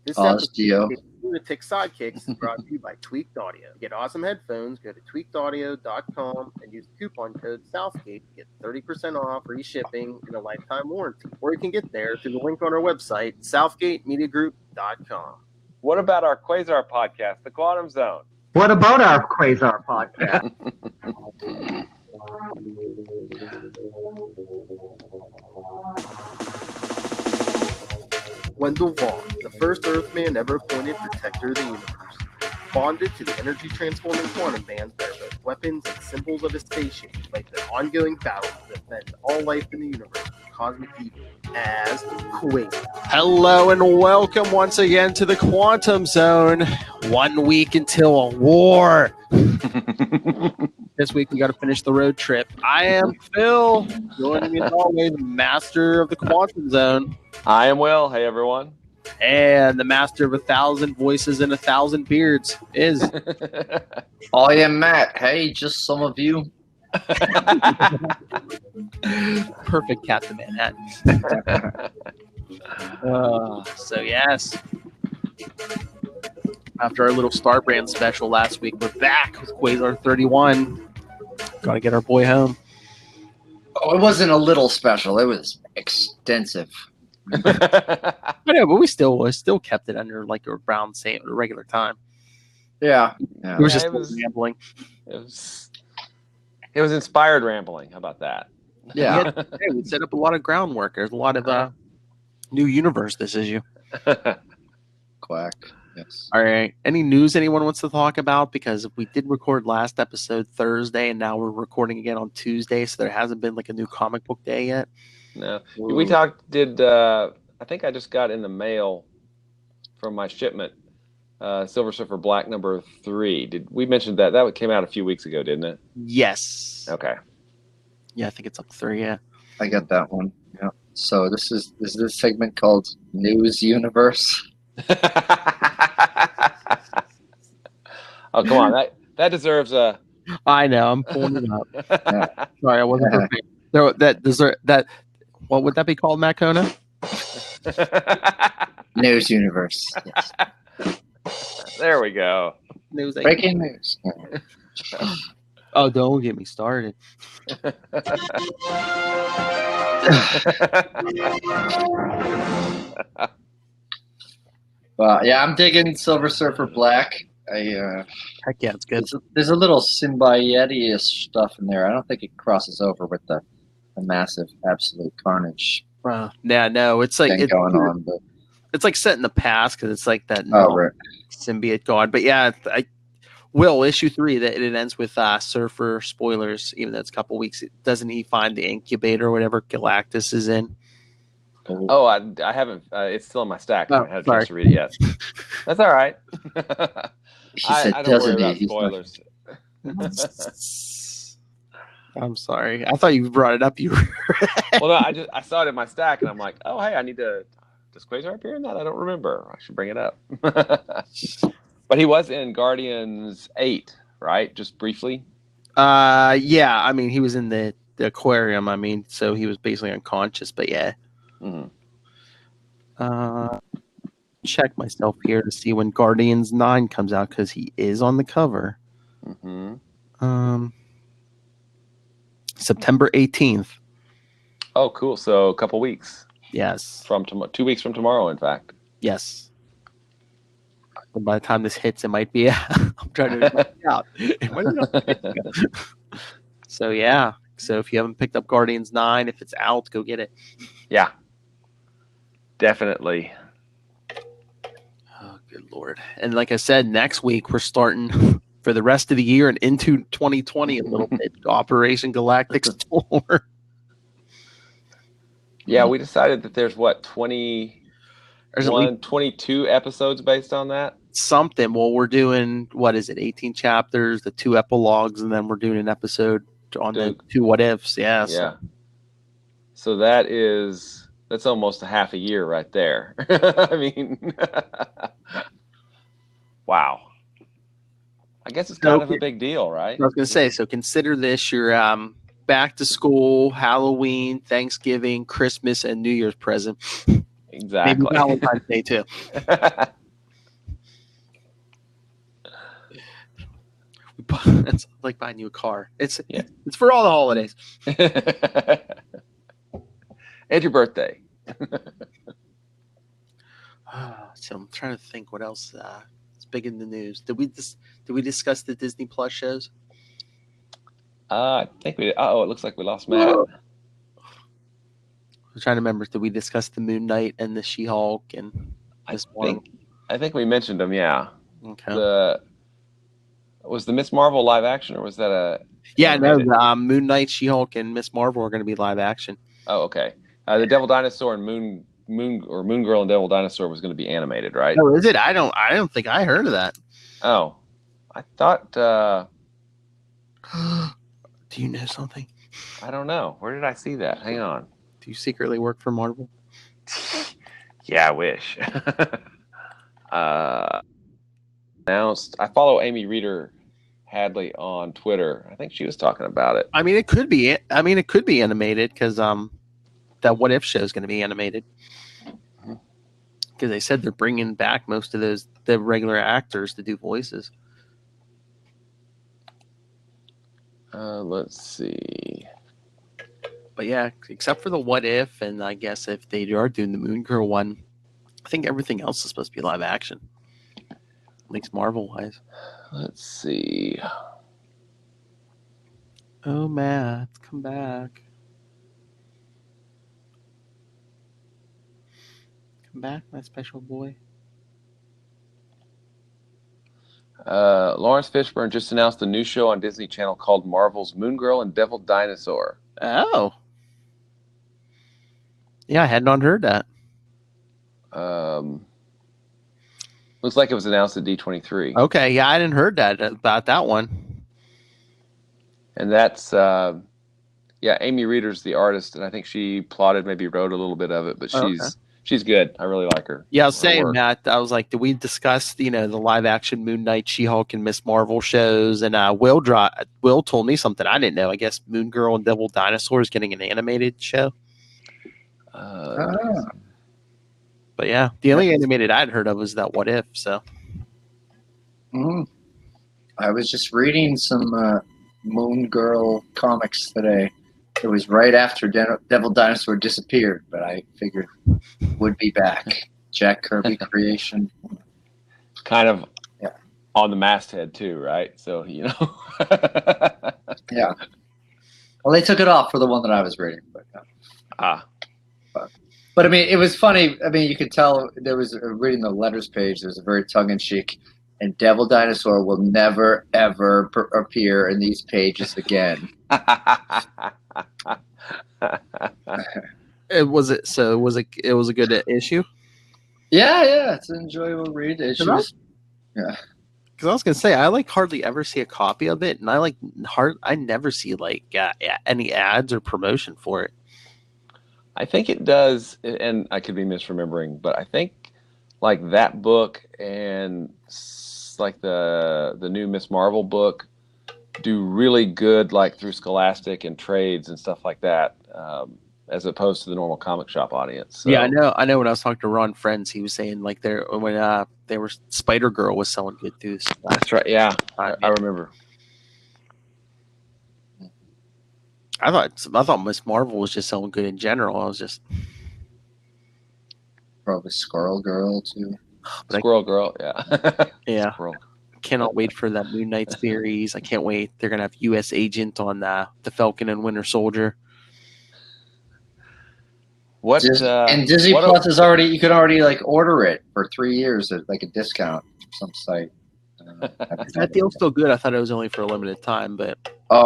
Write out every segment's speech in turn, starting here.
This Gio. episode of Lunatics Sidekicks is brought to you by Tweaked Audio. To get awesome headphones, go to tweakedaudio.com and use the coupon code Southgate to get 30% off, free shipping, and a lifetime warranty. Or you can get there through the link on our website, southgatemediagroup.com. What about our Quasar podcast, The Quantum Zone? What about our Quasar podcast? Wendell Vaughn, the first Earthman ever appointed protector of the universe, bonded to the energy-transforming quantum bands that are both weapons and symbols of his station, like the ongoing battle to defend all life in the universe from cosmic evil as Quasar. Hello and welcome once again to the Quantum Zone. 1 week until a war. This week we got to finish the road trip. I am Phil. Joining me as always, the master of the Quantum Zone. I am Will. Hey, everyone. And the master of 1,000 voices and 1,000 beards is... I am Matt. Hey, just some of you. Perfect Captain Manhattan. So yes. After our little Star Brand special last week, we're back with Quasar 31. Got to get our boy home. Oh, it wasn't a little special. It was extensive. I know, but we still kept it under like a brown same regular time. Yeah. It was just rambling. It was inspired rambling. How about that? Yeah. We set up a lot of groundwork. There's a lot of new universe this issue. Quack. Yes. All right. Any news anyone wants to talk about? Because we did record last episode Thursday, and now we're recording again on Tuesday, so there hasn't been like a new comic book day yet. No. We talked, I think I just got in the mail from my shipment, Silver Surfer Black number 3. Did we mention that? That came out a few weeks ago, didn't it? Yes. Okay. Yeah, I think it's up 3, yeah. I got that one. Yeah. So this is this segment called News Universe. Oh, come on. That deserves a... I know. I'm pulling it up. Yeah. Sorry, I wasn't prepared. No, what would that be called, Matt Kona? News Universe. Yes. There we go. News. Breaking news. Oh, don't get me started. Well, yeah, I'm digging Silver Surfer Black. Heck yeah, it's good. There's a little symbiote-ish stuff in there. I don't think it crosses over with the massive absolute carnage. Yeah, no, it's like thing going on, but it's like set in the past because it's like that right. symbiote god. But yeah, Will, issue 3 that it ends with Surfer spoilers. Even though it's a couple weeks, doesn't he find the incubator or whatever Galactus is in? Oh, I haven't. It's still in my stack. I haven't had a sorry. chance to read it yet. That's all right. I don't worry about spoilers. I'm sorry. I thought you brought it up. You. Well, no, I saw it in my stack, and I'm like, oh, hey, I need to. Does Quasar appear in that? I don't remember. I should bring it up. But he was in Guardians 8, right? Just briefly. Yeah. I mean, he was in the aquarium. I mean, so he was basically unconscious. But yeah. Mm-hmm. Check myself here to see when Guardians 9 comes out because he is on the cover. Mm-hmm. September 18th. Oh, cool. So a couple weeks. Yes. From 2 weeks from tomorrow, in fact. Yes. But by the time this hits, it might be. I'm trying to find out. It might be out. So yeah. So if you haven't picked up Guardians 9, if it's out, go get it. Yeah. Definitely. Oh, good Lord. And like I said, next week we're starting for the rest of the year and into 2020 a little bit. Operation Galactic's tour. Yeah, we decided that there's 22 episodes based on that? Something. Well, we're doing, 18 chapters, the 2 epilogues, and then we're doing an episode on the 2 what ifs. Yeah. So that's almost a half a year right there. I mean, wow. I guess it's kind of a big deal, right? I was going to say, so consider this your back to school, Halloween, Thanksgiving, Christmas, and New Year's present. Exactly. Maybe Valentine's Day too. It's like buying you a car. It's for all the holidays. And your birthday. So I'm trying to think what else is big in the news. Did we discuss the Disney Plus shows? I think we did. Oh, it looks like we lost Matt. I'm trying to remember. Did we discuss the Moon Knight and the She-Hulk and Miss Marvel? I think we mentioned them. Yeah. Okay. Was the Miss Marvel live action, or was that a? Yeah, no. The Moon Knight, She-Hulk, and Miss Marvel are going to be live action. Oh, okay. The Devil Dinosaur and Moon Girl and Devil Dinosaur was going to be animated, right? Oh, is it? I don't think I heard of that. Oh, I thought. Do you know something? I don't know. Where did I see that? Hang on. Do you secretly work for Marvel? Yeah, I wish. Announced. I follow Amy Reeder Hadley on Twitter. I think she was talking about it. I mean, it could be. I mean, it could be animated because that What If show is going to be animated. Because they said they're bringing back most of the regular actors to do voices. Let's see. But yeah, except for the What If, and I guess if they are doing the Moon Girl one, I think everything else is supposed to be live action. At least Marvel wise. Let's see. Oh, Matt, come back. Come back, my special boy. Lawrence Fishburne just announced a new show on Disney Channel called Marvel's Moon Girl and Devil Dinosaur. Oh. Yeah, I had not heard that. Looks like it was announced at D23. Okay, yeah, I didn't heard that about that one. And that's Amy Reeder's the artist, and I think she plotted, maybe wrote a little bit of it, but she's good. I really like her. Yeah, I was saying, Matt, I was like, did we discuss the live action Moon Knight, She-Hulk, and Miss Marvel shows? And Will told me something I didn't know. I guess Moon Girl and Devil Dinosaur is getting an animated show. But yeah, the only animated I'd heard of was that What If. So, I was just reading some Moon Girl comics today. It was right after Devil Dinosaur disappeared, but I figured would be back. Jack Kirby creation. Kind of on the masthead too, right? So, Yeah. Well, they took it off for the one that I was reading. But I mean, it was funny. I mean, you could tell there was reading the letters page. There was a very tongue-in-cheek, and Devil Dinosaur will never ever appear in these pages again. it was a good issue. Yeah, it's an enjoyable read. Because I was gonna say I hardly ever see a copy of it, and I never see any ads or promotion for it. I think it does, and I could be misremembering, but I think that book and the new Miss Marvel book do really good through Scholastic and trades and stuff like that, as opposed to the normal comic shop audience. So. Yeah, I know. When I was talking to Ron Friends, he was saying when they were Spider Girl was selling good too. So that's right. Yeah, I remember. I thought Miss Marvel was just selling good in general. I was just probably Squirrel Girl too. Squirrel Girl, yeah. Yeah. Squirrel. Cannot wait for that Moon Knight series. I can't wait. They're gonna have U.S. Agent on the Falcon and Winter Soldier. And Disney Plus is already. You can already order it for 3 years at a discount from some site. Is that deal still good? I thought it was only for a limited time, but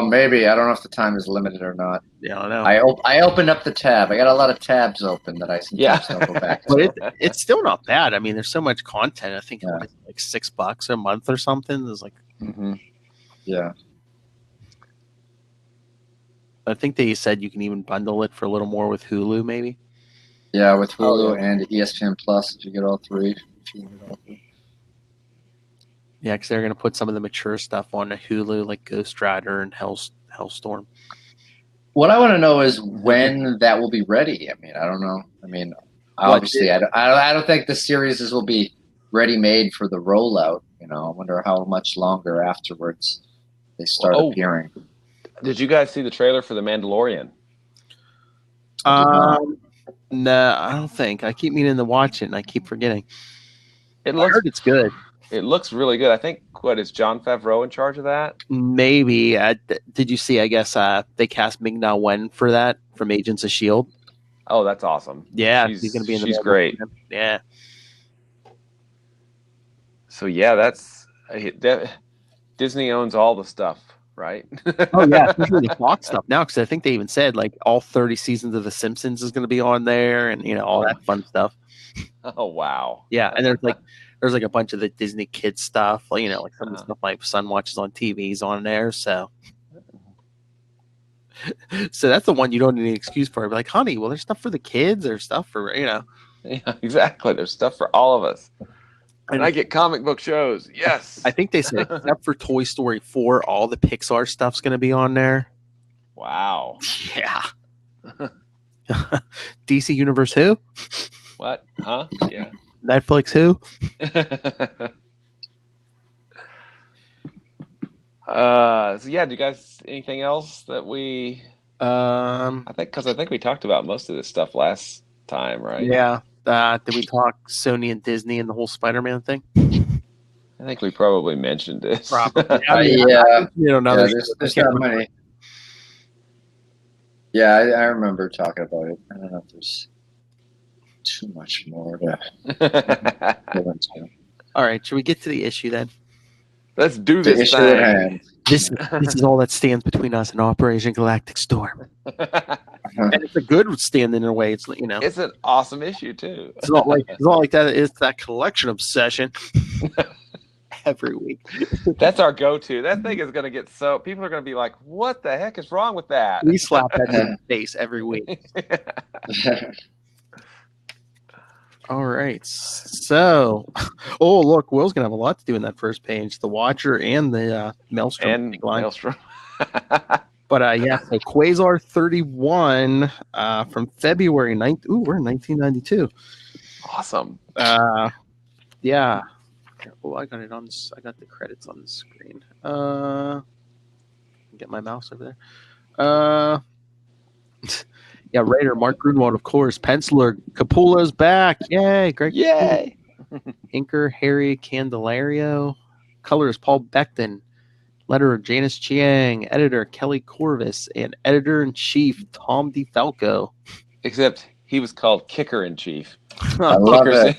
maybe I don't know if the time is limited or not. Yeah, I don't know. I opened up the tab. I got a lot of tabs open that I sometimes don't go back to. But it's still not bad. I mean, there's so much content. I think it's $6 a month or something. It's yeah. I think they said you can even bundle it for a little more with Hulu, maybe. Yeah, with Hulu and ESPN Plus if you get all three. Yeah, because they're going to put some of the mature stuff on Hulu, like Ghost Rider and Hellstorm. What I want to know is when that will be ready. I mean, I don't know. I mean, obviously, I don't think the series will be ready-made for the rollout. I wonder how much longer afterwards they start appearing. Did you guys see the trailer for The Mandalorian? No, I don't think. I keep meaning to watch it, and I keep forgetting. I heard it's good. It looks really good. I think, is Jon Favreau in charge of that? Maybe. Did you see, I guess, they cast Ming-Na Wen for that from Agents of S.H.I.E.L.D.? Oh, that's awesome. Yeah, she's going to be in the She's great. Yeah. So, yeah, Disney owns all the stuff, right? Oh, yeah, especially the Fox stuff now, because I think they even said, like, all 30 seasons of The Simpsons is going to be on there and, all that fun stuff. Oh, wow. Yeah, and there's a bunch of the Disney kids stuff, like some of the stuff my son watches on TV's on there. So that's the one you don't need an excuse for. Be like, honey, well, there's stuff for the kids. There's stuff for Yeah, exactly. There's stuff for all of us. And I get comic book shows. Yes. I think they said except for Toy Story 4, all the Pixar stuff's going to be on there. Wow. Yeah. DC Universe who? What? Huh? Yeah. Netflix who? So yeah, do you guys anything else that we? I think we talked about most of this stuff last time, right? Yeah. Did we talk Sony and Disney and the whole Spider-Man thing? I think we probably mentioned it. Probably. There's not many. Yeah, I remember talking about it. I don't know if there's too much more to go into. All right, should we get to the issue then? Let's do this issue thing. at hand. This is all that stands between us and Operation Galactic Storm. And it's a good stand in a way. It's it's an awesome issue too. It's not like that. It's that collection obsession every week. That's our go-to. That thing is going to get people are going to be like, "What the heck is wrong with that?" We slap that in the face every week. All right. So, look, Will's going to have a lot to do in that first page. The Watcher and the Maelstrom. Maelstrom. But, so Quasar 31 from February 9th. Ooh, we're in 1992. Awesome. Yeah. Oh, I got it on. I got the credits on the screen. Get my mouse over there. Yeah, writer Mark Grunwald, of course. Penciler Capullo's back. Yay! Great. Yay! Inker Harry Candelario. Colorist Paul Becton. Letterer Janice Chiang. Editor Kelly Corvus. And editor-in-chief Tom DeFalco. Except he was called Kicker-in-Chief. I love it.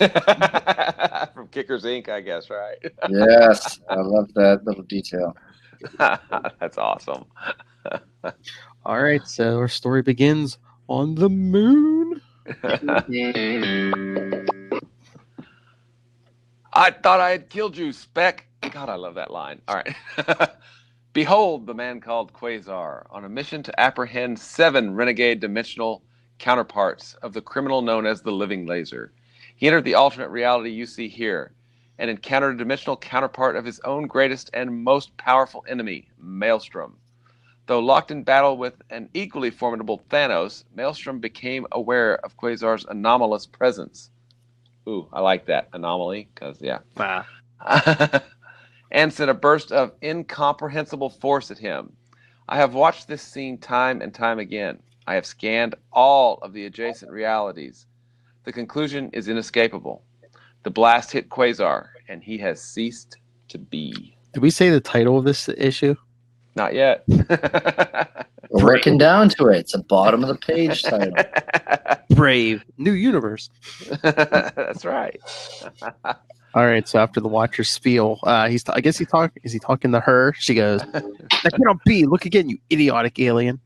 From Kickers Inc., I guess, right? Yes, I love that little detail. That's awesome. All right, so our story begins on the moon. I thought I had killed you, Speck. God, I love that line. All right. Behold the man called Quasar on a mission to apprehend 7 renegade dimensional counterparts of the criminal known as the Living Laser. He entered the alternate reality you see here and encountered a dimensional counterpart of his own greatest and most powerful enemy, Maelstrom. Though locked in battle with an equally formidable Thanos, Maelstrom became aware of Quasar's anomalous presence. Ooh, I like that, anomaly, because, yeah. And sent a burst of incomprehensible force at him. I have watched this scene time and time again. I have scanned all of the adjacent realities. The conclusion is inescapable. The blast hit Quasar, and he has ceased to be. Did we say the title of this issue? Not yet. We're working down to it. It's a bottom of the page title. Brave New Universe. That's right. All right. So after the Watcher spiel, is he talking to her? She goes, "That cannot be. Look again, you idiotic alien."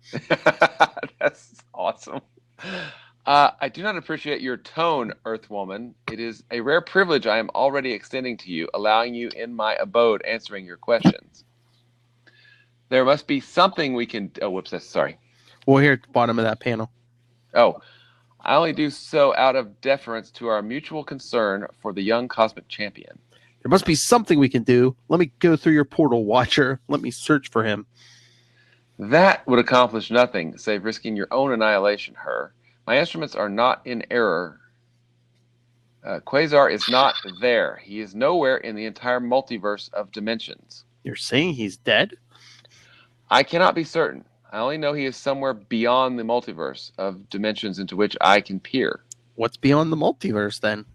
That's awesome. I do not appreciate your tone, Earthwoman. It is a rare privilege I am already extending to you, allowing you in my abode, answering your questions. There must be something we can... Oh, whoops, sorry. Well, here at the bottom of that panel. Oh, I only do so out of deference to our mutual concern for the young cosmic champion. There must be something we can do. Let me go through your portal, Watcher. Let me search for him. That would accomplish nothing, save risking your own annihilation, her. My instruments are not in error. Quasar is not there. He is nowhere in the entire multiverse of dimensions. You're saying he's dead? I cannot be certain. I only know he is somewhere beyond the multiverse of dimensions into which I can peer. What's beyond the multiverse then?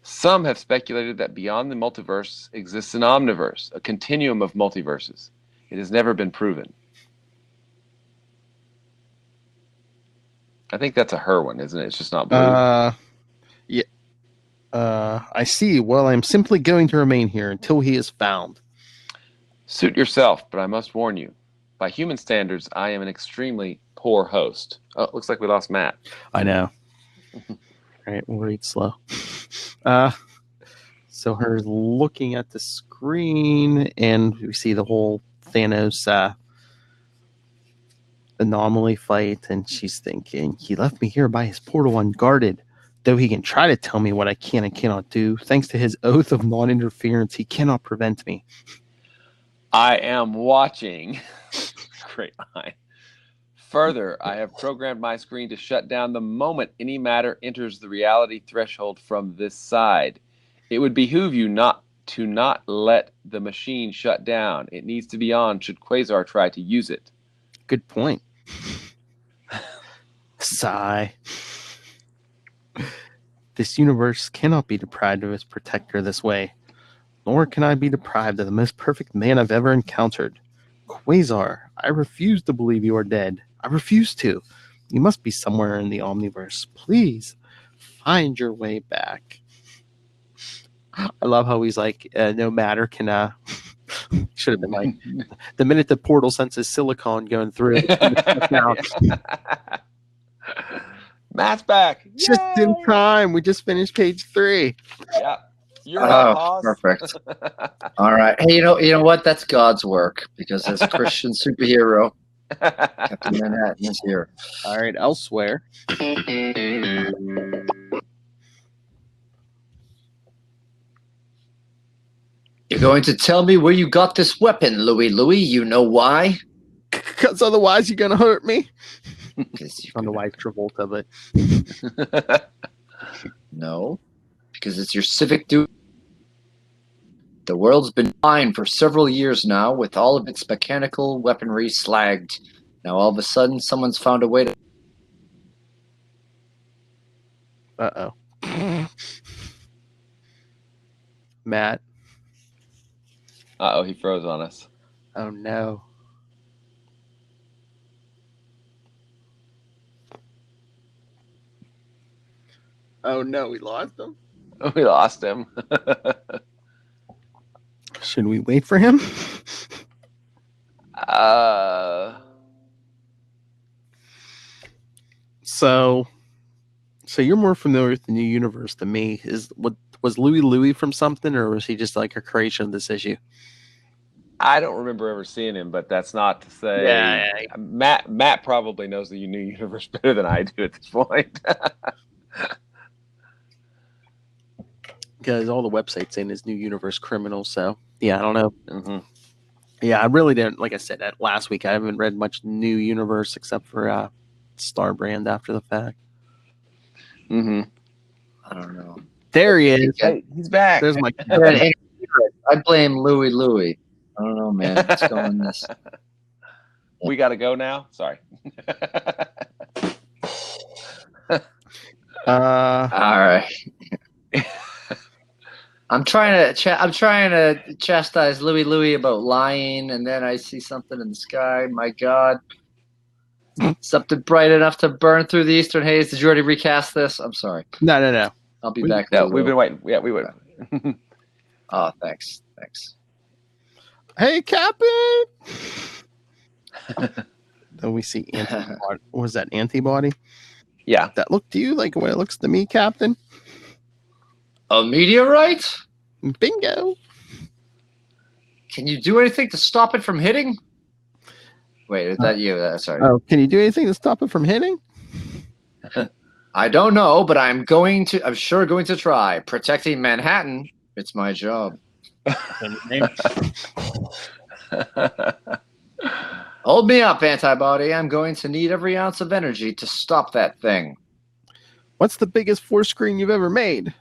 Some have speculated that beyond the multiverse exists an omniverse, a continuum of multiverses. It has never been proven. I think that's a her one, isn't it? It's just not blue. Yeah. I see. Well, I'm simply going to remain here until he is found. Suit yourself, but I must warn you. By human standards, I am an extremely poor host. Oh, it looks like we lost Matt. I know. All right, we'll read slow. So her looking at the screen, and we see the whole Thanos anomaly fight, and she's thinking, he left me here by his portal unguarded. Though he can try to tell me what I can and cannot do, thanks to his oath of non-interference, he cannot prevent me. I am watching. Great line. Further, I have programmed my screen to shut down the moment any matter enters the reality threshold from this side. It would behoove you not let the machine shut down. It needs to be on should Quasar try to use it. Good point. Sigh. This universe cannot be deprived of its protector this way, nor can I be deprived of the most perfect man I've ever encountered. Quasar, I refuse to believe you are dead. I refuse to. You must be somewhere in the omniverse. Please, find your way back. I love how he's like, no matter can, should have been like, the minute the portal senses silicon going through it. Now. Matt's back. Just Yay! in time. We just finished page 3. Yeah. You're up, boss. Perfect. All right. Hey, you know what? That's God's work, because as a Christian superhero, Captain Manhattan is here. All right, elsewhere. You're going to tell me where you got this weapon, Louie. You know why? Because otherwise you're going to hurt me. I 'Cause don't know why it's Travolta, but No, because it's your civic duty. The world's been fine for several years now, with all of its mechanical weaponry slagged. Now all of a sudden, someone's found a way to... uh-oh. Matt. Uh-oh, he froze on us. Oh, no. Oh, no, we lost him. We lost him. Should we wait for him? So you're more familiar with the new universe than me. Was Louie from something, or was he just like a creation of this issue? I don't remember ever seeing him, but that's not to say. Yeah. Matt probably knows the new universe better than I do at this point. Because all the websites saying his new universe criminal. So yeah, I don't know. Mm-hmm. Yeah, I really didn't. Like I said last week, I haven't read much new universe except for Star Brand after the fact. Mm-hmm. I don't know. There he is. Hey, he's back. There's my. I blame Louie. I don't know, man. What's going on this? We got to go now. Sorry. All right. I'm trying to chastise Louie about lying, and then I see something in the sky. My God, something bright enough to burn through the eastern haze. Did you already recast this? I'm sorry. No. I'll be back. No, we've been waiting. Yeah, we would. Oh, thanks. Hey, Captain. Then we see antibody. Was that antibody? Yeah. That looked to you like what it looks to me, Captain? A meteorite? Bingo. Can you do anything to stop it from hitting? Wait, is that you? Sorry. Oh, can you do anything to stop it from hitting? I don't know, but I'm sure going to try. Protecting Manhattan, it's my job. Hold me up, antibody. I'm going to need every ounce of energy to stop that thing. What's the biggest force screen you've ever made?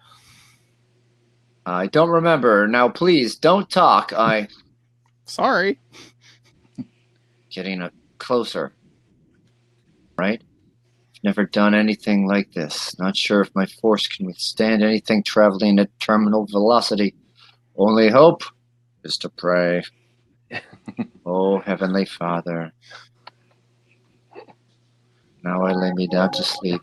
I don't remember. Now, please, don't talk. Sorry. getting closer. Right? Never done anything like this. Not sure if my force can withstand anything traveling at terminal velocity. Only hope is to pray. Oh, Heavenly Father. Now I lay me down to sleep.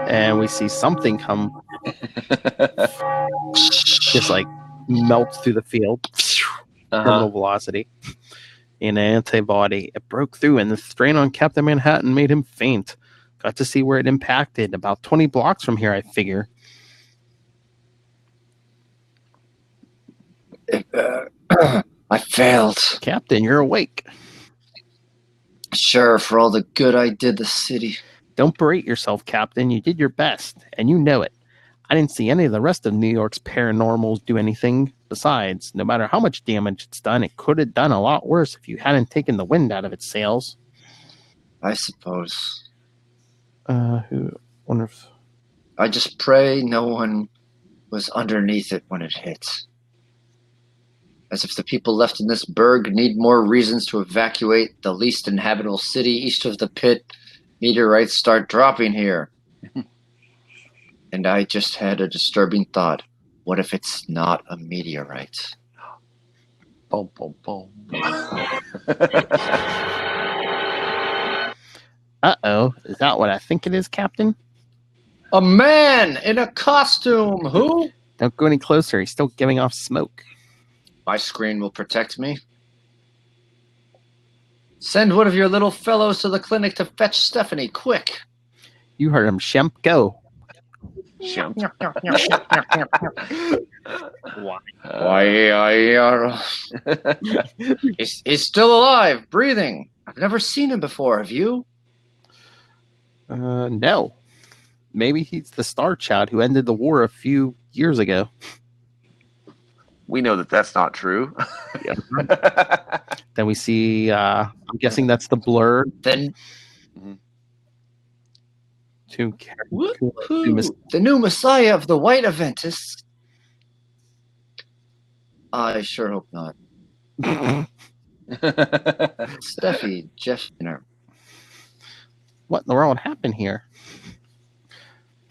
And we see something come, just like melts through the field, terminal velocity. An antibody. It broke through, and the strain on Captain Manhattan made him faint. Got to see where it impacted. About 20 blocks from here, I figure. I failed. Captain, you're awake. Sure, for all the good I did the city. Don't berate yourself, Captain. You did your best, and you know it. I didn't see any of the rest of New York's paranormals do anything. Besides, no matter how much damage it's done, it could have done a lot worse if you hadn't taken the wind out of its sails. I suppose. Wonder if... I just pray no one was underneath it when it hit. As if the people left in this burg need more reasons to evacuate the least inhabitable city east of the pit. Meteorites start dropping here. And I just had a disturbing thought. What if it's not a meteorite? Boom, boom, boom. Uh-oh. Is that what I think it is, Captain? A man in a costume. Who? Don't go any closer. He's still giving off smoke. My screen will protect me. Send one of your little fellows to the clinic to fetch Stephanie, quick. You heard him, Shemp. Go. Shemp. He's still alive, breathing. I've never seen him before. Have you? No. Maybe he's the Star Child who ended the war a few years ago. We know that that's not true. Then we see, I'm guessing that's the Blur. Then the new Messiah of the White Adventists. I sure hope not. Steffi, Jeff, what in the world happened here?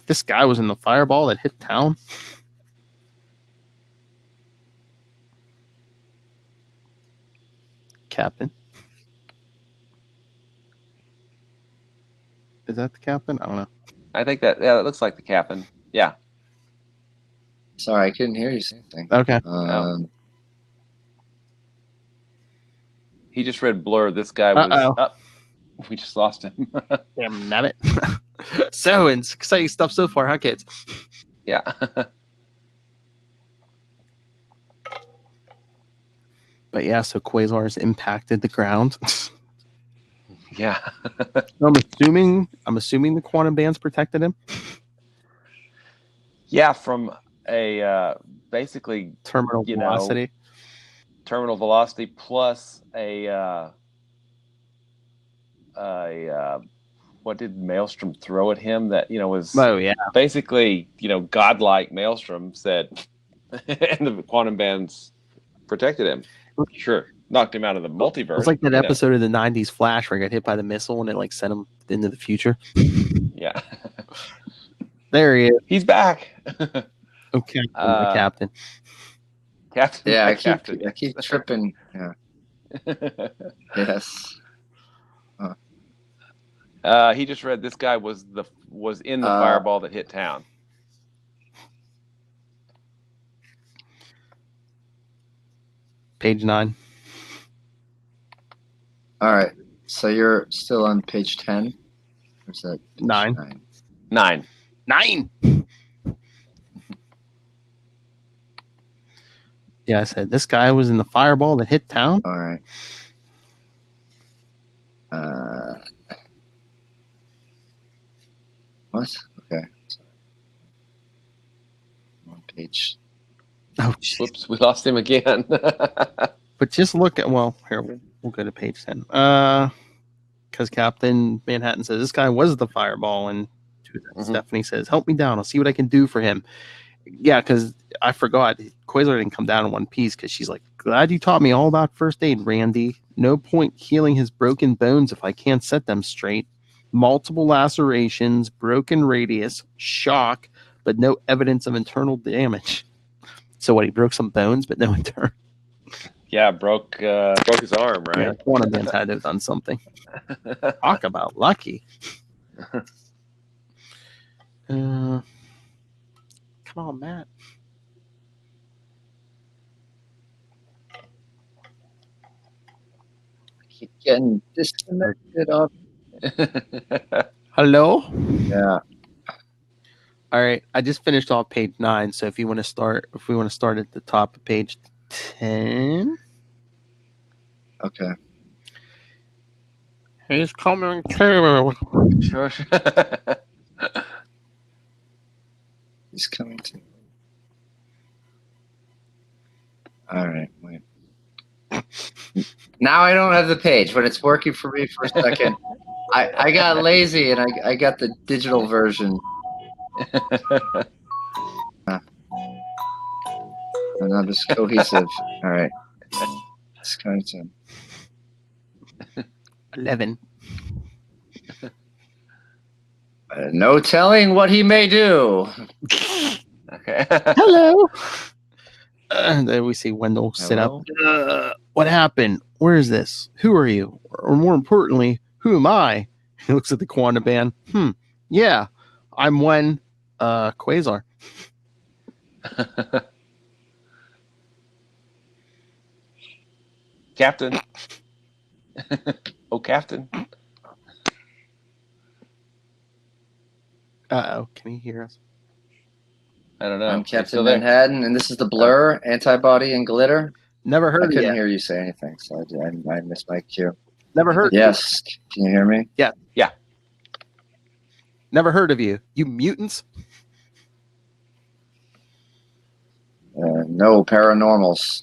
This guy was in the fireball that hit town. Captain. Is that the captain? I don't know. I think that looks like the captain. Yeah. Sorry, I couldn't hear you say anything. Okay. He just read Blur. This guy was. We just lost him. Damn nabbit. So exciting stuff so far, huh, kids? Yeah. But yeah, so Quasar's impacted the ground. Yeah. I'm assuming the quantum bands protected him. Yeah, from a basically terminal velocity. Terminal velocity plus what did Maelstrom throw at him that was basically godlike. Maelstrom said, and the quantum bands protected him. Sure, knocked him out of the multiverse. It's like that episode of the '90s Flash where he got hit by the missile and it sent him into the future. Yeah, there he is. He's back. Okay, Captain. Captain. Yeah, I Captain. keep tripping. Yeah. Yes. He just read this guy was in the fireball that hit town. Page 9. All right. So you're still on page 10? Or is that 9? 9. 9! Yeah, I said this guy was in the fireball that hit town. All right. What? Okay. On page. Oh, whoops! We lost him again. But just look at here. We'll go to page 10. Because Captain Manhattan says this guy was the fireball, and Stephanie says, "Help me down. I'll see what I can do for him." Yeah, because I forgot. Quasar didn't come down in one piece because she's like, glad you taught me all about first aid, Randy. No point healing his broken bones if I can't set them straight. Multiple lacerations, broken radius, shock, but no evidence of internal damage. So what, he broke some bones, but no internal. Yeah, broke his arm, Yeah, right? one of them had to have done something. Talk about lucky. Come on, Matt. Keep getting disconnected up. Hello? Yeah. All right, I just finished off page 9. So if we want to start at the top of page 10. Okay. He's coming too. Sure. He's coming to. All right, wait. Now I don't have the page, but it's working for me for a second. I got lazy and I got the digital version. And I'm just cohesive. All right. It's coming to. 11. No telling what he may do. Okay. Hello. And then we see Wendell sit Hello? up. What happened? Where is this? Who are you? Or more importantly, who am I? He looks at the quantum band. Yeah, I'm Quasar. Captain. Oh, Captain. Uh-oh, can he hear us? I don't know. I'm You Captain still there? Manhattan, and this is the Blur, Antibody, and Glitter. Never I heard of couldn't you. hear you say anything, so I missed my cue. Never heard of you. Yes. Can you hear me? Never heard of you. You mutants? No, paranormals.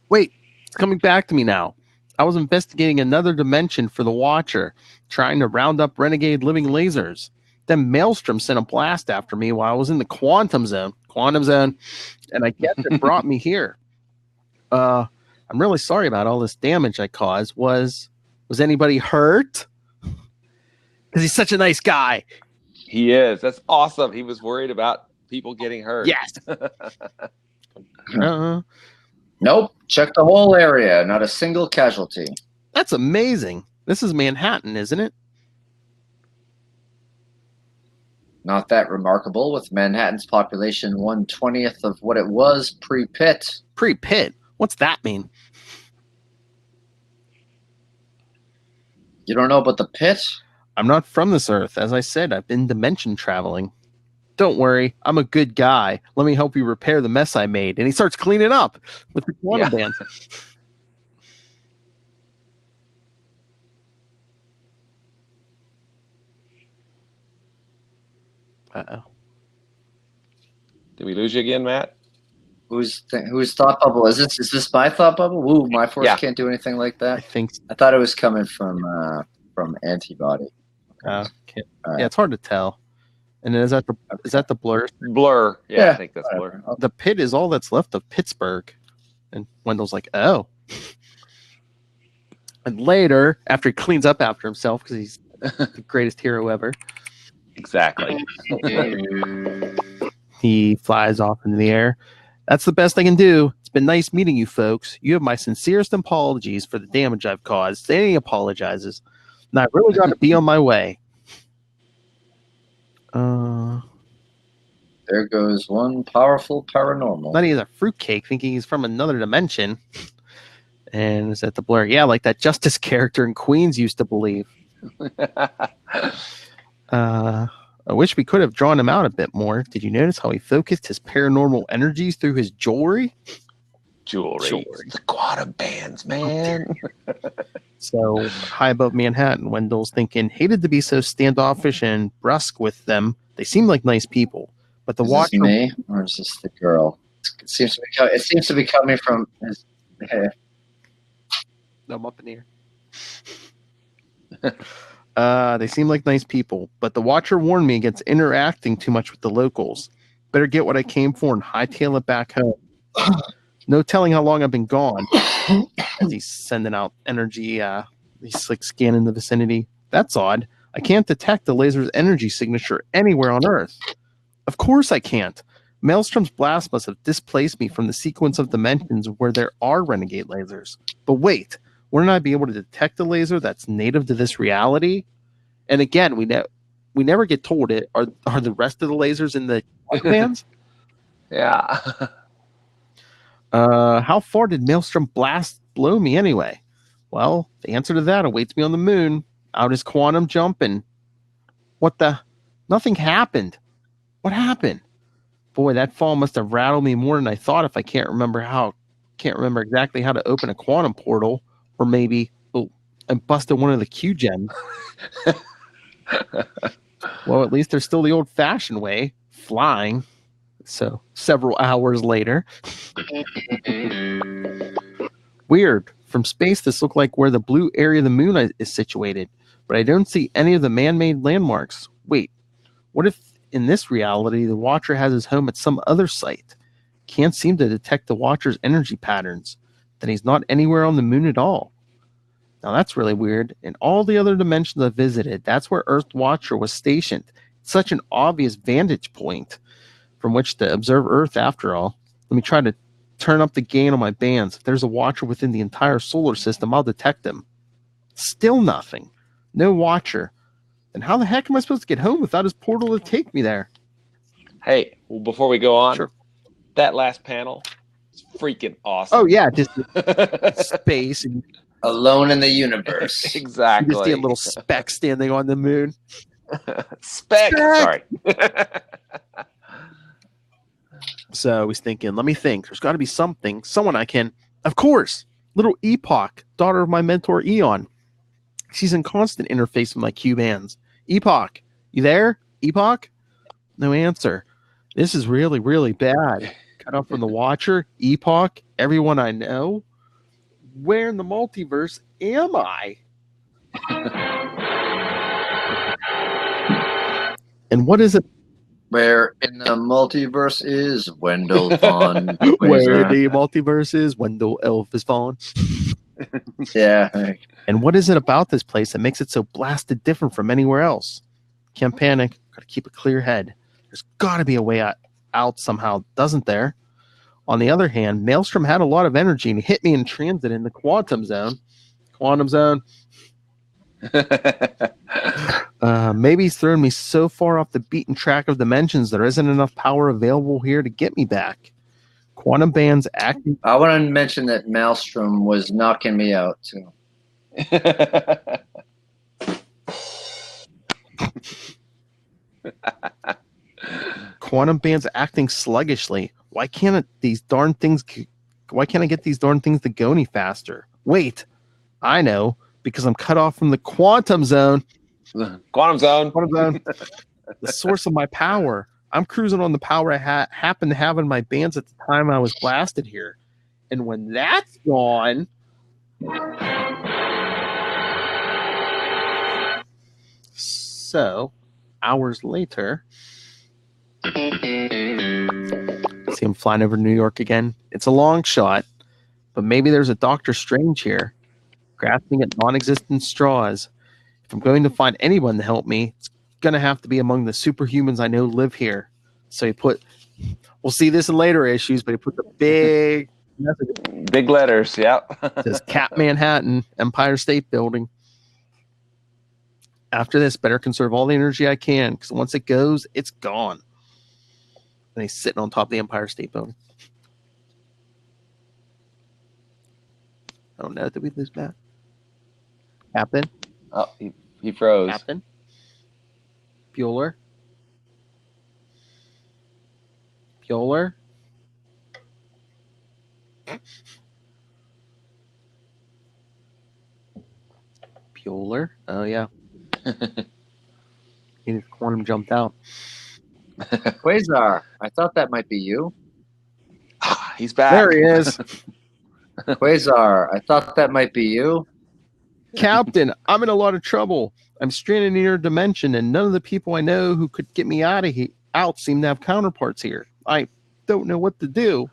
Wait, it's coming back to me now. I was investigating another dimension for the Watcher, trying to round up renegade living lasers. Then Maelstrom sent a blast after me while I was in the quantum zone, and I guess it brought me here. I'm really sorry about all this damage I caused. Was anybody hurt? Because he's such a nice guy. He is. That's awesome. He was worried about people getting hurt. Yes. Nope. Check the whole area. Not a single casualty. That's amazing. This is Manhattan, isn't it? Not that remarkable, with Manhattan's population 1/20th of what it was pre-Pitt. Pre-Pitt? What's that mean? You don't know about the Pit? I'm not from this earth. As I said, I've been dimension traveling. Don't worry, I'm a good guy. Let me help you repair the mess I made. And he starts cleaning up with the quantum band. Uh-oh. Did we lose you again, Matt? Whose thought bubble is this? Is this my thought bubble? Woo, my force Yeah. can't do anything like I that. think I thought it was coming from Antibody. yeah, it's hard to tell. And then is that the Blur? Blur. Yeah, Yeah. I think that's Blur. The Pit is all that's left of Pittsburgh. And Wendell's like, oh. And later, after he cleans up after himself, because he's the greatest hero ever, Exactly. he flies off into the air. That's the best I can do. It's been nice meeting you folks. You have my sincerest apologies for the damage I've caused. Danny apologizes. And I really got to be on my way. There goes one powerful paranormal. Then he's a fruitcake thinking he's from another dimension. And is that the Blur? Yeah, like that Justice character in Queens used to believe. I wish we could have drawn him out a bit more. Did you notice how he focused his paranormal energies through his jewelry? Jewelry. The quantum bands, man. So high above Manhattan, Wendell's thinking, hated to be so standoffish and brusque with them. They seem like nice people. But the Is Watcher... this me or is this the girl? It seems to be coming from his hair. No, I'm up in the air. They seem like nice people, but the Watcher warned me against interacting too much with the locals. Better get what I came for and hightail it back home. No telling how long I've been gone. As he's sending out energy, he's like scanning the vicinity. That's odd. I can't detect the laser's energy signature anywhere on Earth. Of course I can't. Maelstrom's blast must have displaced me from the sequence of dimensions where there are renegade lasers. But wait, wouldn't I be able to detect a laser that's native to this reality? And again, we never get told it. Are the rest of the lasers in the bands? Yeah. How far did Maelstrom blast blow me anyway? Well, the answer to that awaits me on the moon. Out is quantum jumping. What the? Nothing happened. What happened? Boy, that fall must have rattled me more than I thought if I can't remember exactly how to open a quantum portal. Or maybe, I busted one of the Q gems. Well, at least there's still the old-fashioned way, flying. So, several hours later. Weird. From space, this looked like where the blue area of the moon is situated, but I don't see any of the man-made landmarks. Wait, what if in this reality the Watcher has his home at some other site? Can't seem to detect the Watcher's energy patterns. Then he's not anywhere on the moon at all. Now that's really weird. In all the other dimensions I visited, that's where Earth Watcher was stationed. It's such an obvious vantage point from which to observe Earth after all. Let me try to turn up the gain on my bands. If there's a Watcher within the entire solar system, I'll detect him. Still nothing. No Watcher. Then how the heck am I supposed to get home without his portal to take me there? Hey, well, before we go on, Sure. That last panel is freaking awesome. Oh, yeah, just space. And Alone in the universe. Exactly. you just see a little speck standing on the moon. Speck. Sorry. So I was thinking, let me think. There's got to be someone I can. Of course, little Epoch, daughter of my mentor Eon. She's in constant interface with my Q bands. Epoch, you there? Epoch? No answer. This is really, really bad. Cut off from the Watcher, Epoch, everyone I know. Where in the multiverse am I? And what is it? Where in the multiverse is Wendell Vaughn? Where the multiverse is, Wendell Elvis Vaughn. Yeah. And what is it about this place that makes it so blasted different from anywhere else? Can't panic. Got to keep a clear head. There's got to be a way out somehow, doesn't there? On the other hand, Maelstrom had a lot of energy and hit me in transit in the quantum zone. Quantum zone. Maybe he's thrown me so far off the beaten track of dimensions there isn't enough power available here to get me back. Quantum bands acting. I want to mention that Maelstrom was knocking me out too. Quantum bands acting sluggishly. Why can't I get these darn things to go any faster? Wait, I know, because I'm cut off from the quantum zone. Quantum zone. The source of my power. I'm cruising on the power I happen to have in my bands at the time I was blasted here. And when that's gone... So, hours later... See him flying over New York again. It's a long shot, but maybe there's a Dr. Strange here, grasping at non-existent straws. If I'm going to find anyone to help me, it's going to have to be among the superhumans I know live here. So we'll see this in later issues, but he put the big letters, yep. Says Cap Manhattan, Empire State Building. After this, better conserve all the energy I can, because once it goes, it's gone. And he's sitting on top of the Empire State Building. Oh no, did we lose Matt? Captain? Oh, he froze. Captain? Bueller? Bueller? Oh yeah. His quantum jumped out. Quasar, I thought that might be you. He's back. There he is. Quasar, I thought that might be you. Captain, I'm in a lot of trouble. I'm stranded in your dimension, and none of the people I know who could get me out out seem to have counterparts here. I don't know what to do.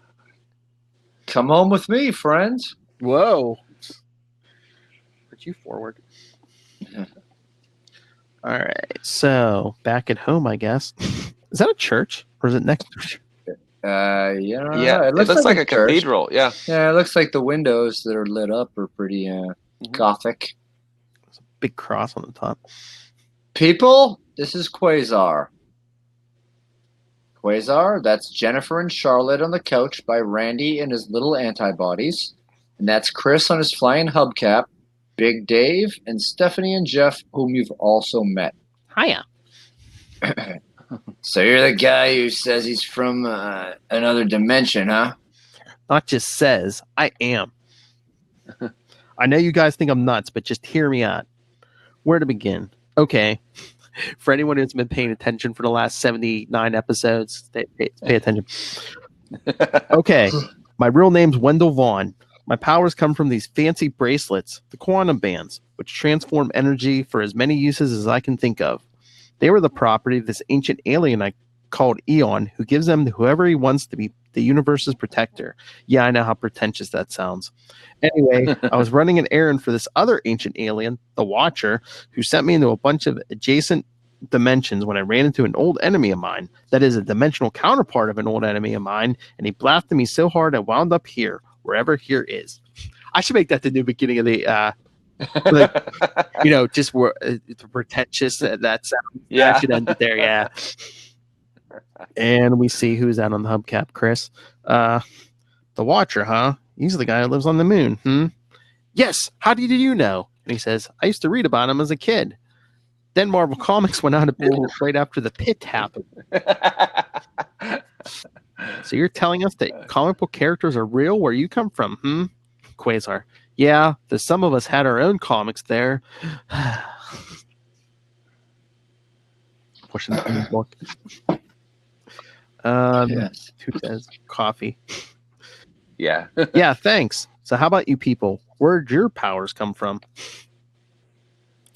Come home with me, friends. Whoa. Put you forward. All right. So back at home, I guess. Is that a church or is it next to a church? Yeah, it looks like a church. cathedral. Yeah. Yeah, it looks like the windows that are lit up are pretty gothic. There's a big cross on the top. People, this is Quasar. Quasar, that's Jennifer and Charlotte on the couch by Randy and his little antibodies. And that's Chris on his flying hubcap, Big Dave, and Stephanie and Jeff, whom you've also met. Hiya. So you're the guy who says he's from another dimension, huh? Not just says, I am. I know you guys think I'm nuts, but just hear me out. Where to begin? Okay. For anyone who's been paying attention for the last 79 episodes, pay attention. Okay. My real name's Wendell Vaughn. My powers come from these fancy bracelets, the quantum bands, which transform energy for as many uses as I can think of. They were the property of this ancient alien I called Eon, who gives them to whoever he wants to be the universe's protector. Yeah, I know how pretentious that sounds. Anyway, I was running an errand for this other ancient alien, the Watcher, who sent me into a bunch of adjacent dimensions when I ran into an old enemy of mine. That is a dimensional counterpart of an old enemy of mine, and he blasted me so hard I wound up here, wherever here is. I should make that the new beginning of the just where pretentious that sounds. Yeah. I should end it there. Yeah. And we see who's out on the hubcap, Chris. The Watcher, huh? He's the guy who lives on the moon. Yes. How did you know? And he says, I used to read about him as a kid. Then Marvel Comics went out of business right after the pit happened. So you're telling us that comic book characters are real where you come from, Quasar. Yeah, some of us had our own comics there. Pushing the book. Yes. Who says coffee? Yeah. Yeah, thanks. So how about you people? Where'd your powers come from?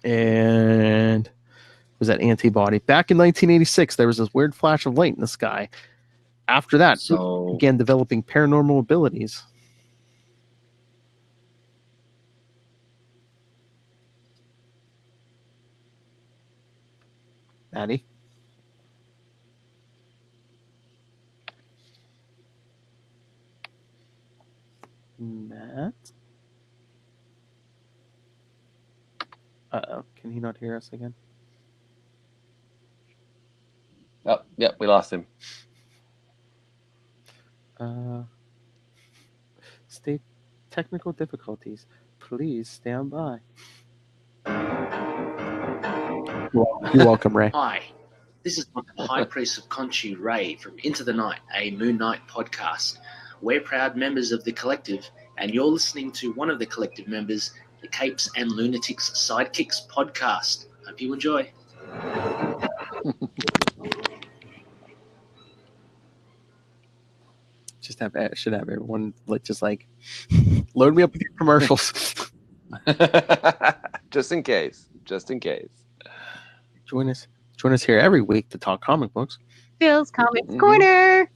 And was that antibody? Back in 1986, there was this weird flash of light in the sky. After that, began developing paranormal abilities. Maddie? Matt? Uh-oh. Can he not hear us again? Oh, yep, we lost him. State technical difficulties. Please stand by. You're welcome, Ray. Hi, this is the High Priest of Khonshu, Ray, from Into the Night, a Moon Knight podcast. We're proud members of the collective, and you're listening to one of the collective members, the Capes and Lunatics Sidekicks Podcast. Hope you enjoy. Should have everyone just like load me up with your commercials. Just in case. Join us here every week to talk comic books. Phil's Comics Corner.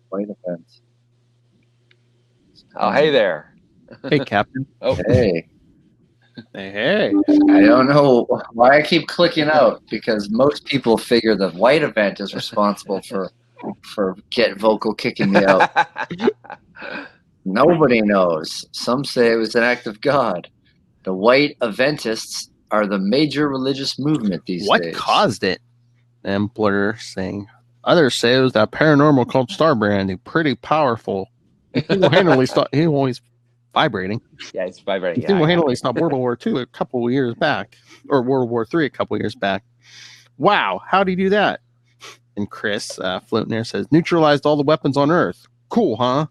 Quite offense. Oh, hey there. Hey, Captain. Oh, Hey. Hey. I don't know why I keep clicking out, because most people figure the white event is responsible for Get Vocal kicking me out. Nobody knows. Some say it was an act of God. The white eventists are the major religious movement these What days. caused it? Employer saying. Others say it was that paranormal called Starbrand, who pretty powerful. He always vibrating. yeah, it's vibrating. He single-handedly stopped World War II a couple of years back, or World War III a couple of years back. Wow, how did he do that? And Chris, floating there, says, neutralized all the weapons on Earth. Cool, huh?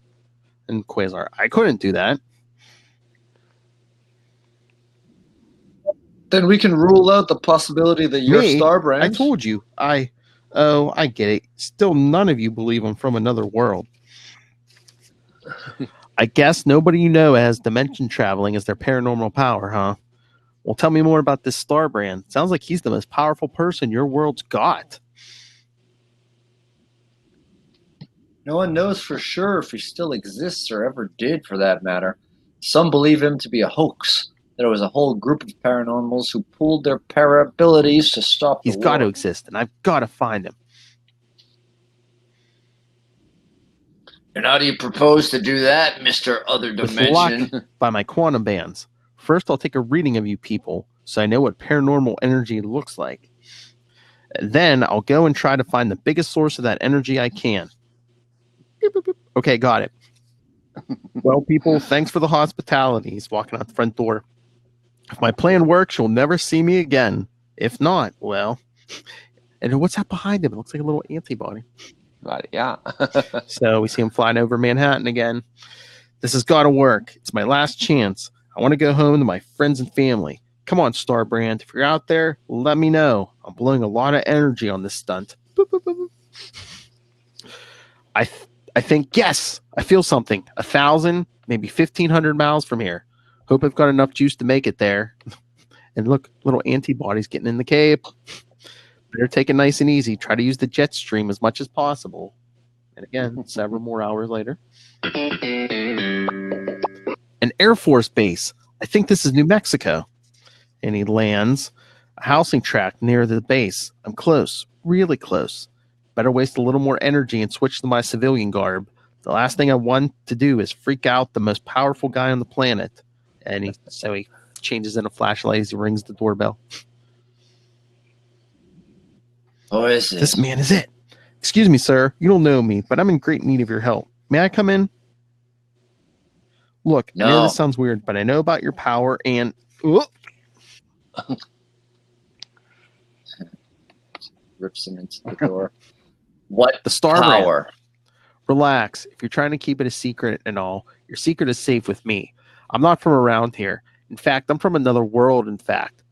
And Quasar, I couldn't do that. Then we can rule out the possibility that you're Me? Starbrand. I told you. I get it. Still, none of you believe I'm from another world. I guess nobody you know has dimension traveling as their paranormal power, huh? Well, tell me more about this Starbrand. Sounds like he's the most powerful person your world's got. No one knows for sure if he still exists or ever did, for that matter. Some believe him to be a hoax, that it was a whole group of paranormals who pooled their para abilities to stop the He's got to war. exist, and I've got to find him. And how do you propose to do that, Mr. Other With Dimension? luck, by my quantum bands. First, I'll take a reading of you people so I know what paranormal energy looks like. Then I'll go and try to find the biggest source of that energy I can. Beep, boop, boop. Okay, got it. Well, people, thanks for the hospitality. He's walking out the front door. If my plan works, you'll never see me again. If not, well... And what's that behind him? It looks like a little antibody. But yeah. So we see him flying over Manhattan again. This has got to work. It's my last chance. I want to go home to my friends and family. Come on, Starbrand. If you're out there, let me know. I'm blowing a lot of energy on this stunt. Boop, boop, boop, boop. I think, yes, I feel something. 1,000, maybe 1,500 miles from here. Hope I've got enough juice to make it there. And look, little antibodies getting in the cave. Better take it nice and easy. Try to use the jet stream as much as possible. And again, several more hours later. An Air Force base. I think this is New Mexico. And he lands a housing tract near the base. I'm close, really close. Better waste a little more energy and switch to my civilian garb. The last thing I want to do is freak out the most powerful guy on the planet. And so he changes in a flashlight as he rings the doorbell. Who is it? This man is it. Excuse me, sir. You don't know me, but I'm in great need of your help. May I come in? Look, I know No. this sounds weird, but I know about your power and... Rips him into the door. What The Starbrand. power? Relax. If you're trying to keep it a secret and all, your secret is safe with me. I'm not from around here. In fact, I'm from another world,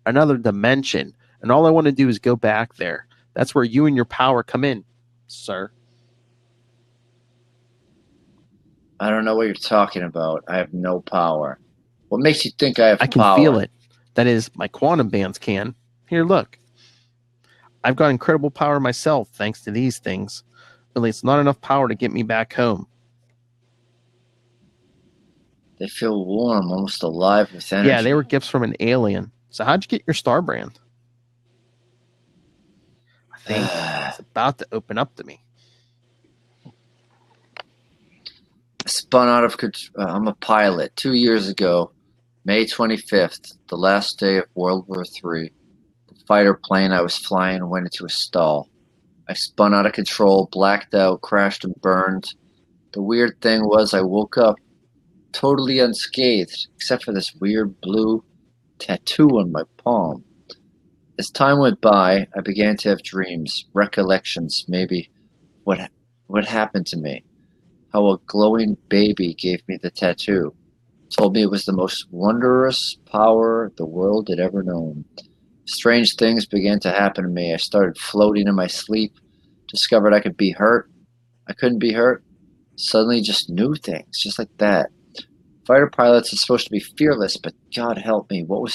another dimension. And all I want to do is go back there. That's where you and your power come in, sir. I don't know what you're talking about. I have no power. What makes you think I have I can power? feel it. That is, my quantum bands can. Here, look. I've got incredible power myself, thanks to these things. Only it's not enough power to get me back home. They feel warm, almost alive with energy. Yeah, they were gifts from an alien. So how'd you get your Starbrand? I think it's about to open up to me. Spun out of control. I'm a pilot. 2 years ago, May 25th, the last day of World War III. The fighter plane I was flying went into a stall. I spun out of control, blacked out, crashed and burned. The weird thing was I woke up totally unscathed, except for this weird blue tattoo on my palm. As time went by, I began to have dreams, recollections, maybe what happened to me. How a glowing baby gave me the tattoo, told me it was the most wondrous power the world had ever known. Strange things began to happen to me. I started floating in my sleep, discovered I could be hurt. I couldn't be hurt. Suddenly just new things, just like that. Fighter pilots are supposed to be fearless, but God help me, what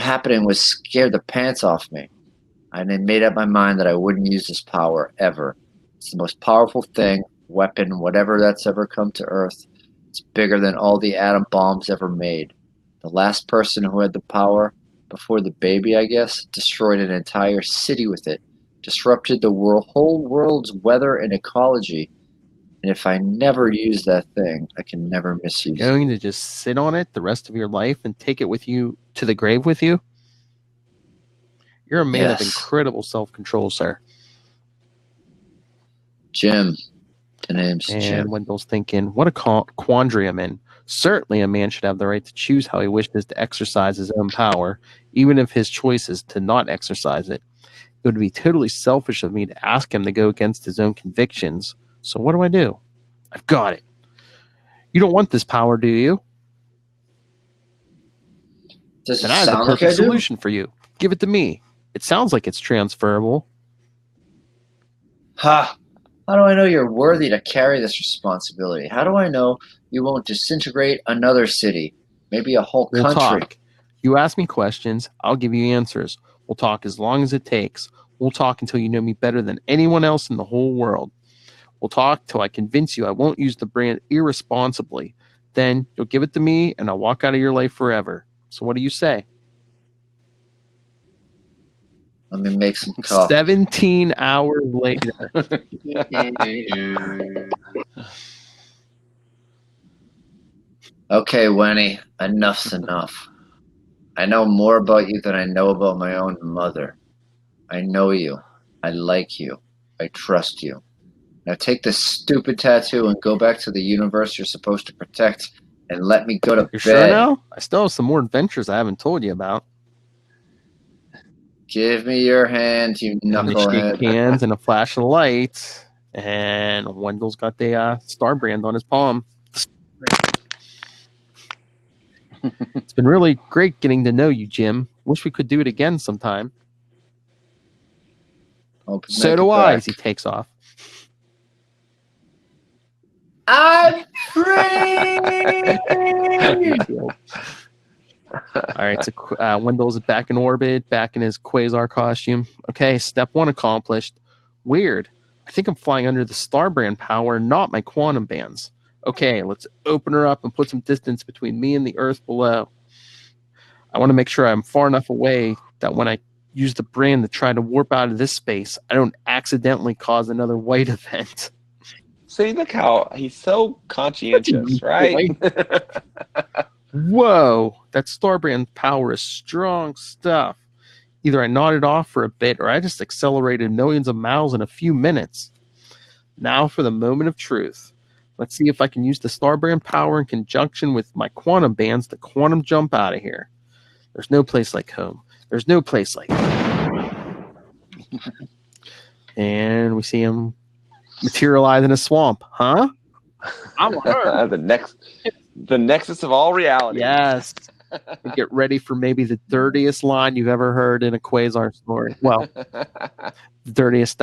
happening was scared the pants off me. I then made up my mind that I wouldn't use this power ever. It's the most powerful thing, weapon, whatever that's ever come to Earth. It's bigger than all the atom bombs ever made. The last person who had the power, before the baby, I guess, destroyed an entire city with it, disrupted the whole world's weather and ecology. And if I never use that thing, I can never misuse it. Going to just sit on it the rest of your life and take it with you to the grave with you? You're a man of Yes. incredible self-control, sir. Jim. The name's And Jim. Wendell's thinking, what a quandary I'm in. Certainly a man should have the right to choose how he wishes to exercise his own power, even if his choice is to not exercise it. It would be totally selfish of me to ask him to go against his own convictions. So what do? I've got it. You don't want this power, do you? Does it Then I have the sound like perfect I do? solution for you. Give it to me. It sounds like it's transferable. Ha! How do I know you're worthy to carry this responsibility? How do I know you won't disintegrate another city, maybe a whole We'll country? talk. You ask me questions, I'll give you answers. We'll talk as long as it takes. We'll talk until you know me better than anyone else in the whole world. We'll talk till I convince you I won't use the brand irresponsibly. Then you'll give it to me and I'll walk out of your life forever. So what do you say? Let me make some coffee. 17 hours later. Okay, Winnie, enough's enough. I know more about you than I know about my own mother. I know you. I like you. I trust you. Now take this stupid tattoo and go back to the universe you're supposed to protect and let me go to You're bed. sure now? I still have some more adventures I haven't told you about. Give me your hand, you And they shake knucklehead. hands and a flash of light. And Wendell's got the star brand on his palm. It's been really great getting to know you, Jim. Wish we could do it again sometime. Hope you So make do it I, back. as he takes off. I'm free! All right, so Wendell's back in orbit, back in his Quasar costume. Okay, step 1 accomplished. Weird. I think I'm flying under the star brand power, not my quantum bands. Okay, let's open her up and put some distance between me and the Earth below. I want to make sure I'm far enough away that when I use the brand to try to warp out of this space, I don't accidentally cause another white event. See, look how he's so conscientious, right? Whoa, that star brand power is strong stuff. Either I nodded off for a bit or I just accelerated millions of miles in a few minutes. Now for the moment of truth. Let's see if I can use the star brand power in conjunction with my quantum bands to quantum jump out of here. There's no place like home. There's no place like home. And we see him materialize in a swamp. Huh? I'm on Earth. the nexus of all reality. Yes. Get ready for maybe the dirtiest line you've ever heard in a Quasar story. Well, the dirtiest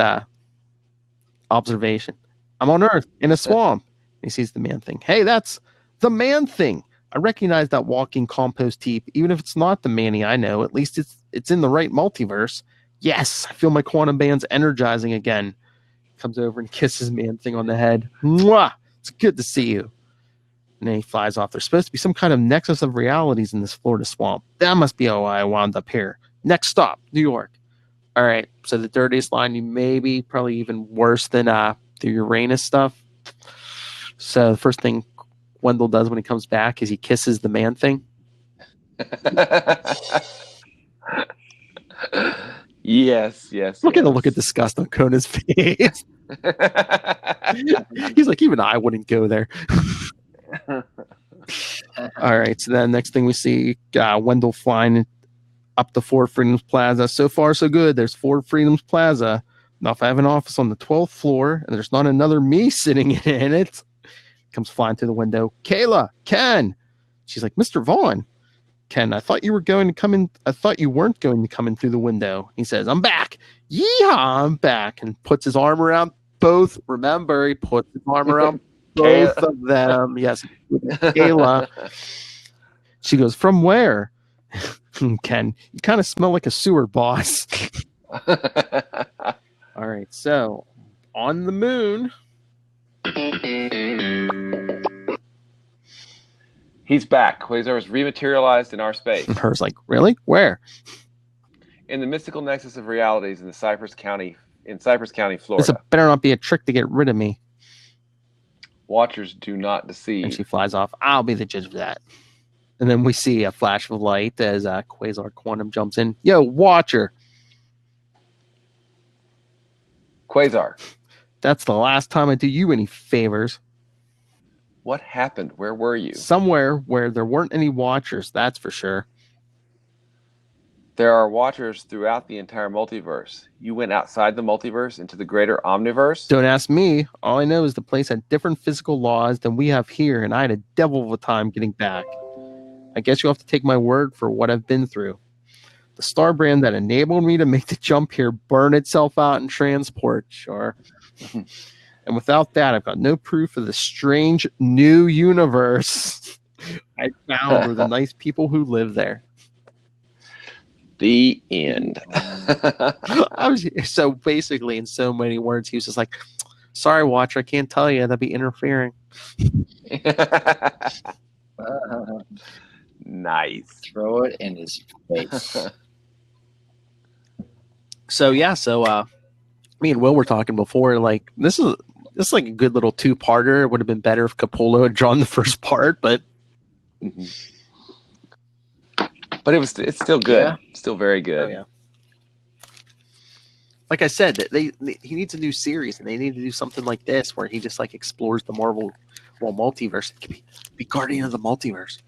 observation. I'm on Earth in a swamp. He sees the man thing. Hey, that's the man thing. I recognize that walking compost heap, even if it's not the Manny I know. At least it's in the right multiverse. Yes, I feel my quantum bands energizing again. Comes over and kisses man thing on the head. Mwah! It's good to see you. And then he flies off. There's supposed to be some kind of nexus of realities in this Florida swamp. That must be how I wound up here. Next stop, New York. All right, so the dirtiest line, you maybe probably even worse than the Uranus stuff. So the first thing Wendell does when he comes back is he kisses the man thing. Yes. Look at the look of disgust on Conan's face. He's like, even I wouldn't go there. All right, so then next thing we see Wendell flying up the Ford Freedoms Plaza. So far, so good. There's Ford Freedoms Plaza. Now, if I have an office on the 12th floor and there's not another me sitting in it, comes flying through the window. Kayla, Ken. She's like, Mr. Vaughn. Ken, I thought you were going to come in. I thought you weren't going to come in through the window. He says, I'm back. Yeehaw, I'm back. And puts his arm around both. Remember, he puts his arm around both of them. Yes, Kayla. She goes, from where? Ken, you kind of smell like a sewer boss. All right, so on the moon. He's back. Quasar is rematerialized in our space. And her's like, really? Where? In the mystical nexus of realities in Cypress County, Florida. This better not be a trick to get rid of me. Watchers do not deceive. And she flies off. I'll be the judge of that. And then we see a flash of light as Quasar Quantum jumps in. Yo, Watcher. Quasar. That's the last time I do you any favors. What happened? Where were you? Somewhere where there weren't any Watchers, that's for sure. There are Watchers throughout the entire multiverse. You went outside the multiverse into the greater omniverse? Don't ask me. All I know is the place had different physical laws than we have here, and I had a devil of a time getting back. I guess you'll have to take my word for what I've been through. The star brand that enabled me to make the jump here burn itself out in transport, sure. And without that, I've got no proof of the strange new universe I found or the nice people who live there. The end. So basically, in so many words, he was just like, sorry, Watcher, I can't tell you. That'd be interfering. Nice. Throw it in his face. So me and Will were talking before, like this is like a good little two-parter. It would have been better if Capullo had drawn the first part, but but it's still good. Yeah. Still very good. Oh, yeah. Like I said, he needs a new series, and they need to do something like this where he just like explores the Marvel multiverse. It could be Guardian of the Multiverse.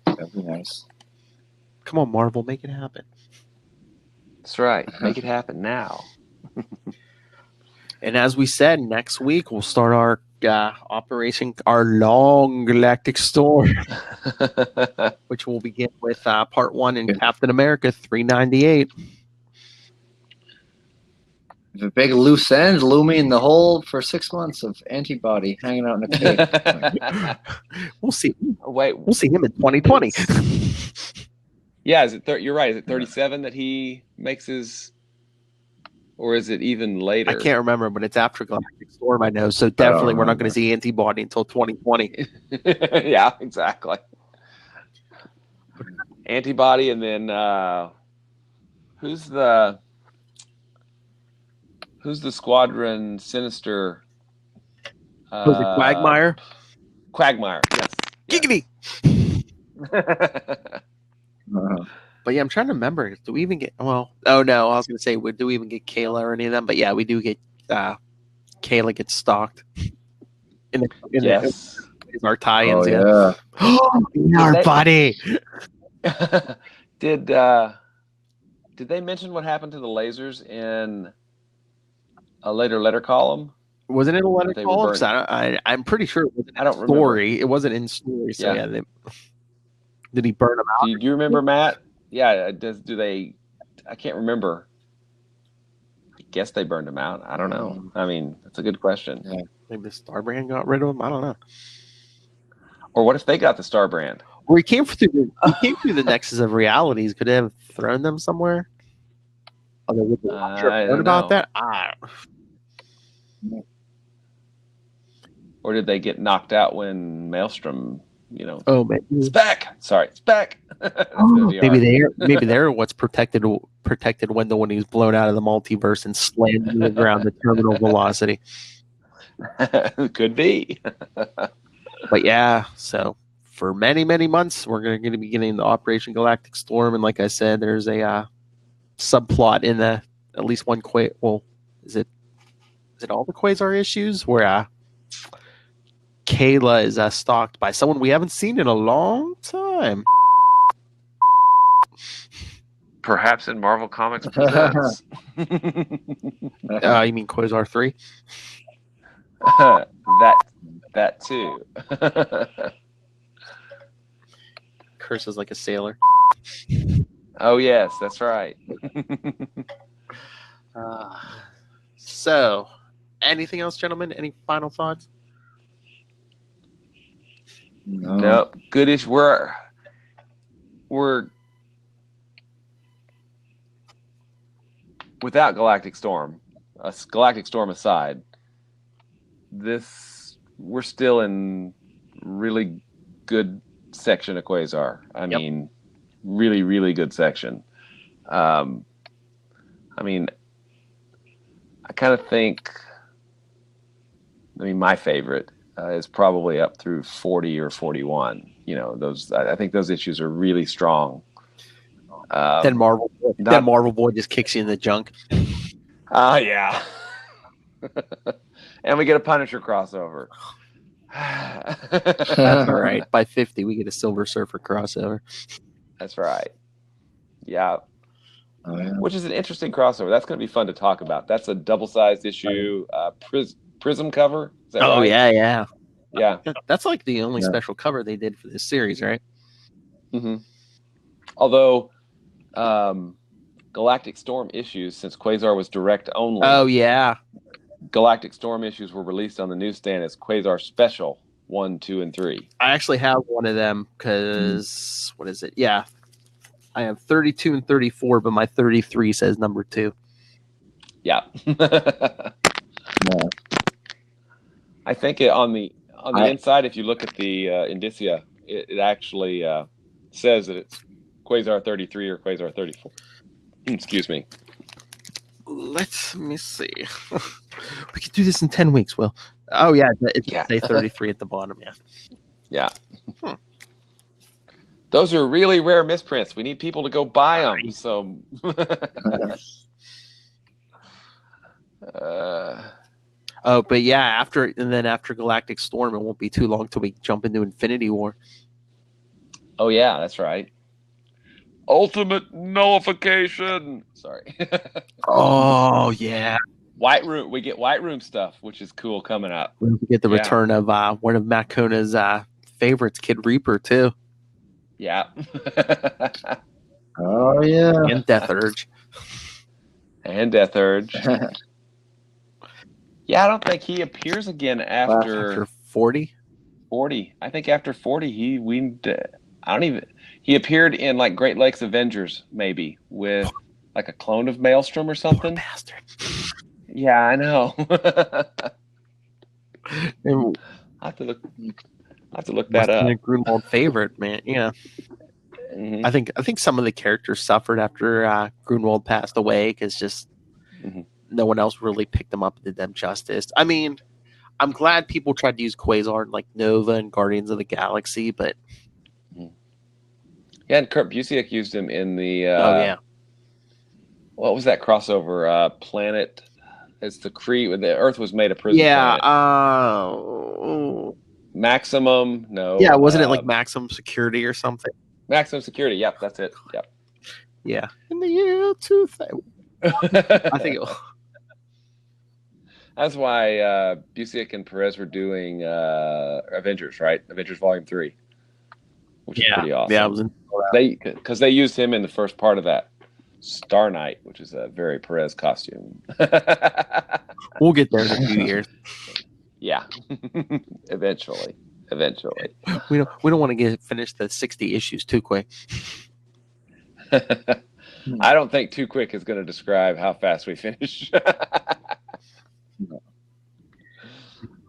That'd be nice. Come on, Marvel, make it happen. That's right. Make it happen now. And as we said, next week we'll start our our long galactic storm, which will begin with part 1 in Captain America 398. The big loose end looming in the hole for 6 months of antibody hanging out in a cave. We'll see. Wait, We'll see him in 2020. Yeah, is it? You're right. Is it 37 that he makes his, or is it even later? I can't remember, but it's after Galactic Storm, I know. So definitely we're not going to see Antibody until 2020. Yeah, exactly. Antibody, and then who's the Squadron Sinister? Was it Quagmire? Quagmire, yes. Giggity! Uh-huh. But yeah, I'm trying to remember. Do we even get? Well, oh no, I was going to say, do we even get Kayla or any of them? But yeah, we do get. Kayla gets stalked. Yes. Our tie-ins. Oh, Yeah. Our buddy. Did they mention what happened to the lasers in a later letter column? Wasn't it a letter They column? were burnt. I'm pretty sure it wasn't I don't in story. remember. It wasn't in story. So Yeah. did he burn them out? Do you remember, Matt? Yeah. Do they? I can't remember. I guess they burned him out. I don't know. I mean, that's a good question. Yeah. Maybe the Starbrand got rid of him. I don't know. Or what if they got the Star Brand? Or he came through the nexus of realities. Could they have thrown them somewhere? Although would the Watcher I have don't heard about know. that? Or did they get knocked out when Maelstrom, Oh, maybe. it's back. Sorry, it's back. That's gonna be Maybe they're what's protected Wendell when he was blown out of the multiverse and slammed to the ground at terminal velocity. ours. Could be. But yeah, so for many, many months, we're going to be getting the Operation Galactic Storm. And like I said, there's a subplot in at least one is it all the Quasar issues where Kayla is stalked by someone we haven't seen in a long time. Perhaps in Marvel Comics Presents. You mean Quasar 3? that too. Curses like a sailor. Oh yes, that's right. So, anything else, gentlemen? Any final thoughts? No. Nope. Goodish. We're without Galactic Storm. Galactic Storm aside, we're still in really good section of Quasar. I mean, really, really good section. I mean, I kind of think. My favorite is probably up through 40 or 41. I think those issues are really strong. Then Marvel Boy just kicks you in the junk. Yeah. And we get a Punisher crossover. That's all right. By 50, we get a Silver Surfer crossover. That's right. Yeah. Oh, yeah. Which is an interesting crossover. That's going to be fun to talk about. That's a double-sized issue Prism cover. Is that right? Yeah. Yeah. That's like the only special cover they did for this series, right? Mm-hmm. Although Galactic Storm issues, since Quasar was direct only. Oh, yeah. Galactic Storm issues were released on the newsstand as Quasar Special 1, 2, and 3. I actually have one of them because, what is it? Yeah. I have 32 and 34, but my 33 says number 2. Yeah. No. I think on the inside, if you look at the indicia, it actually says that it's Quasar 33 or Quasar 34. Excuse me. Let me see. We could do this in 10 weeks, Will. Oh, yeah. It's say 33 at the bottom, yeah. Yeah. Those are really rare misprints. We need people to go buy them. So, but yeah, after Galactic Storm, it won't be too long till we jump into Infinity War. Oh yeah, that's right. Ultimate nullification. Sorry. Oh yeah. White Room. We get White Room stuff, which is cool coming up. We get the return of one of Matt Kona's favorites, Kid Reaper, too. Yeah. Oh yeah. And Death Urge. Yeah, I don't think he appears again after 40. 40. I think after 40, he appeared in like Great Lakes Avengers, maybe, with like a clone of Maelstrom or something. Poor bastard. Yeah, I know. And I have to look that up. A Grunwald favorite, man. Yeah. Mm-hmm. I think some of the characters suffered after Grunwald passed away because just no one else really picked them up and did them justice. I mean, I'm glad people tried to use Quasar like Nova and Guardians of the Galaxy, but yeah, and Kurt Busiek used him in the what was that crossover? Planet. It's the Kree. The Earth was made a prison. Yeah. Planet. Maximum. No. Yeah, wasn't it like Maximum Security or something? Maximum Security. Yep, that's it. Yep. Yeah. In the year 2000. I think it was. That's why Busiek and Perez were doing Avengers, right? Avengers Volume 3, which is pretty awesome. Yeah, because they used him in the first part of that Star Knight, which is a very Perez costume. We'll get there in a few years. Yeah, eventually. We don't want to finish the 60 issues too quick. I don't think too quick is going to describe how fast we finish.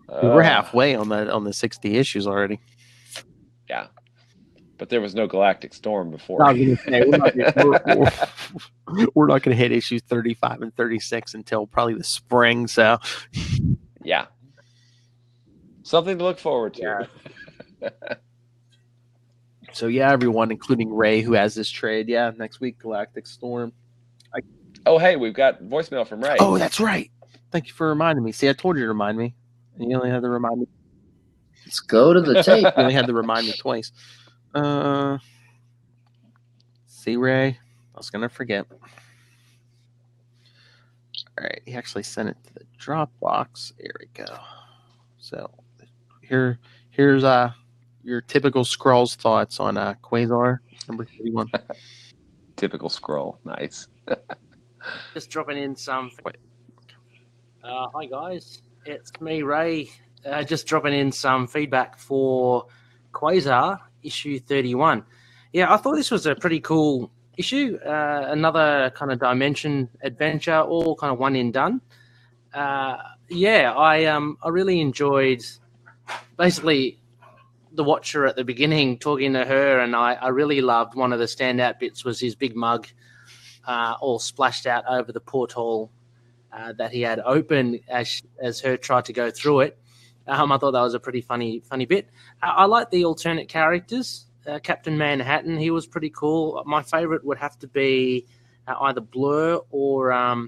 We're halfway on the 60 issues already. Yeah, but there was no Galactic Storm before. We're not going to hit issues 35 and 36 until probably the spring. So, yeah, something to look forward to. Yeah. So yeah, everyone, including Ray, who has this trade. Yeah, next week, Galactic Storm. Oh, hey, we've got voicemail from Ray. Oh, that's right. Thank you for reminding me. See, I told you to remind me. And you only had to remind me. Let's go to the tape. You only had to remind me twice. See, Ray, I was going to forget. All right, he actually sent it to the Dropbox. Here we go. So here's your typical Skrull's thoughts on Quasar number 31. Typical Skrull. Nice. Just dropping in some. Hi guys, it's me, Ray. Just dropping in some feedback for Quasar issue 31. Yeah, I thought this was a pretty cool issue. Another kind of dimension adventure, all kind of one and done. I really enjoyed basically the Watcher at the beginning, talking to her, and I really loved one of the standout bits was his big mug all splashed out over the porthole that he had open as her tried to go through it. I thought that was a pretty funny bit. I like the alternate characters. Captain Manhattan, he was pretty cool. My favorite would have to be either Blur or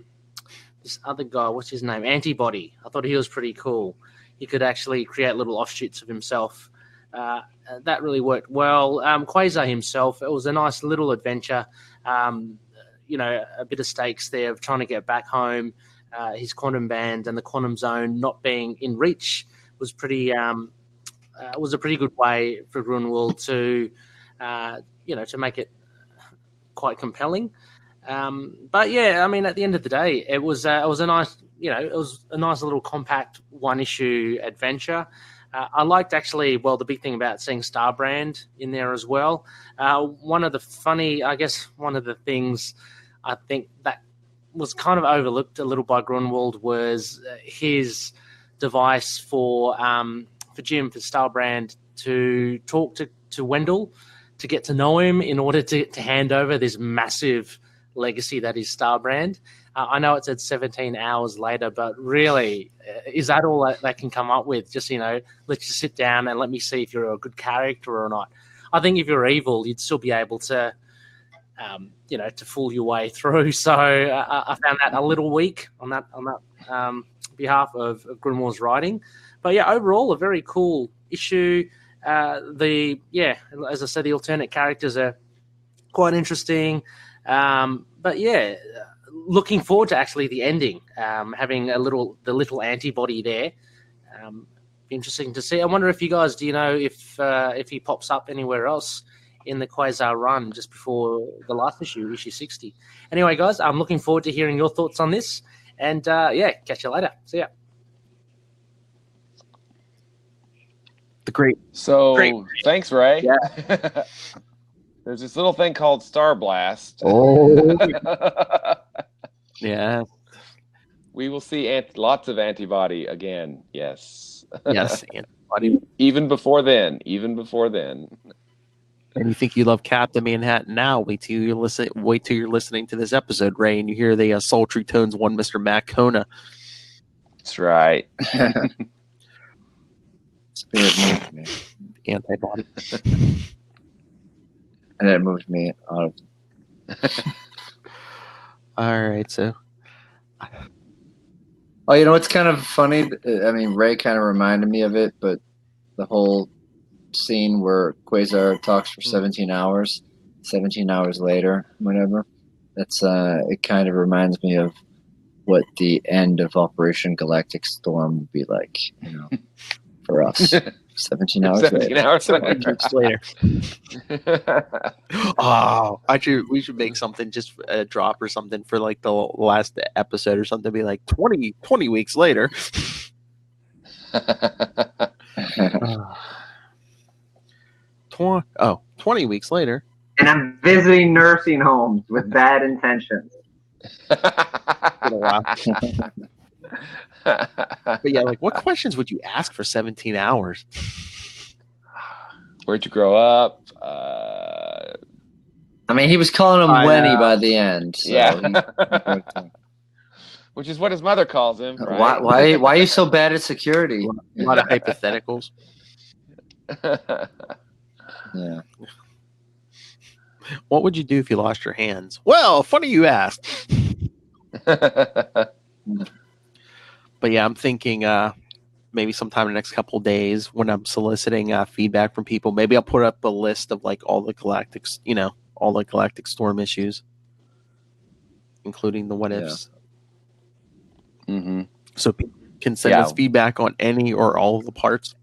this other guy. What's his name? Antibody. I thought he was pretty cool. He could actually create little offshoots of himself. That really worked well. Quasar himself, it was a nice little adventure. A bit of stakes there of trying to get back home. His quantum band and the quantum zone not being in reach was pretty. Was a pretty good way for Grunwald to, to make it quite compelling. But yeah, I mean, at the end of the day, it was a nice, it was a nice little compact one issue adventure. I liked actually, the big thing about seeing Starbrand in there as well. One of the things I think that was kind of overlooked a little by Grunwald was his device for Jim, for Starbrand, to talk to Wendell, to get to know him in order to hand over this massive legacy that is Starbrand. I know it said 17 hours later, but really, is that all that they can come up with? Just, let's just sit down and let me see if you're a good character or not. I think if you're evil, you'd still be able to, to fool your way through. So I found that a little weak on that behalf of Grimwald's writing. But yeah, overall, a very cool issue. As I said, the alternate characters are quite interesting. But yeah, looking forward to actually the ending, having the little antibody there. Interesting to see. I wonder if you guys, do you know if he pops up anywhere else in the Quasar run just before the last issue 60. Anyway, guys, I'm looking forward to hearing your thoughts on this. And catch you later. See ya. Thanks, Ray. Yeah. There's this little thing called Star Blast. Oh, yeah. We will see lots of antibody again. Yes. Yes, antibody. Even before then. And you think you love Captain Manhattan now? Wait till you're listening to this episode, Ray, and you hear the sultry tones one Mr. Matt Kona. That's right. Spirit moved me. Antibody. And it moved me out of. All right, so. Oh, you know what's kind of funny? I mean, Ray kind of reminded me of it, but the whole scene where Quasar talks for 17 hours later, whatever. That's it kind of reminds me of what the end of Operation Galactic Storm would be like, for us. 17 hours 17 later. hours 17 years later. Oh, actually, we should make something, just a drop or something for like the last episode or something. Be like 20 weeks later. 20 weeks later. And I'm visiting nursing homes with bad intentions. Been a while. But yeah, like, what questions would you ask for 17 hours? Where'd you grow up? I mean, he was calling him Lenny by the end. So yeah. Which is what his mother calls him. Right? Why are you so bad at security? A lot of hypotheticals. Yeah. What would you do if you lost your hands? Well, funny you asked. But yeah, I'm thinking maybe sometime in the next couple of days when I'm soliciting feedback from people, maybe I'll put up a list of like all the Galactic Storm issues, including the what ifs. Mm-hmm. So people can send us feedback on any or all of the parts.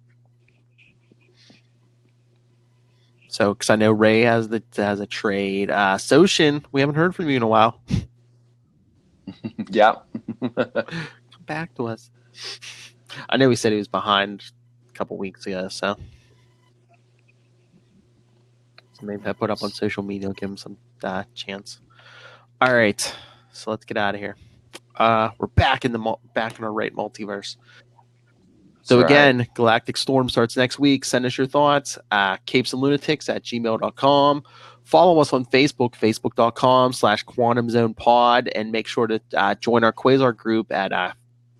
So, because I know Ray has a trade. Soshin, we haven't heard from you in a while. Yeah. Come back to us. I know he said he was behind a couple weeks ago, so maybe I put up on social media, give him some chance. All right, so let's get out of here. We're back in our right multiverse. So again, Galactic Storm starts next week. Send us your thoughts. capesandlunatics@gmail.com. Follow us on Facebook, facebook.com/quantumzonepod, and make sure to join our Quasar group at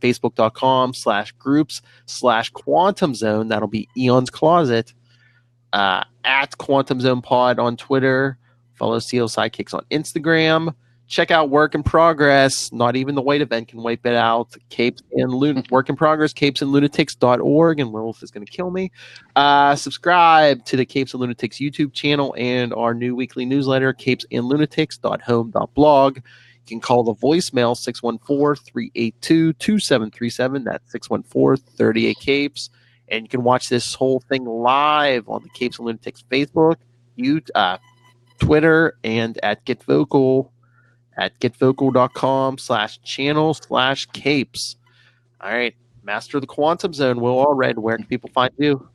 facebook.com/groups/quantumzone. That'll be Eon's Closet. At Quantum Zone Pod on Twitter. Follow CL Sidekicks on Instagram. Check out Work in Progress. Not even the White event can wipe it out. Work in Progress, capesandlunatics.org. And Wolf is going to kill me. Subscribe to the Capes and Lunatics YouTube channel and our new weekly newsletter, capesandlunatics.home.blog. You can call the voicemail 614-382-2737. That's 614-38-CAPES. And you can watch this whole thing live on the Capes and Lunatics Facebook, Twitter, and at Get Vocal at getvocal.com/channel/capes. All right. Master of the Quantum Zone, Will Allred, where can people find you?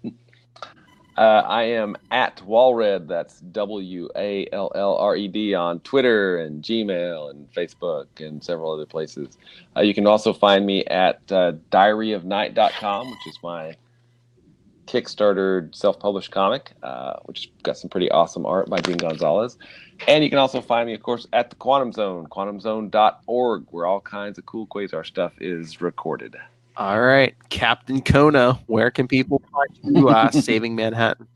I am at Walred. That's WALLRED on Twitter and Gmail and Facebook and several other places. You can also find me at diaryofnight.com, which is my Kickstarter self-published comic, which has got some pretty awesome art by Dean Gonzalez. And you can also find me, of course, at the Quantum Zone, quantumzone.org, where all kinds of cool Quasar stuff is recorded. All right. Captain Kona, where can people find you saving Manhattan?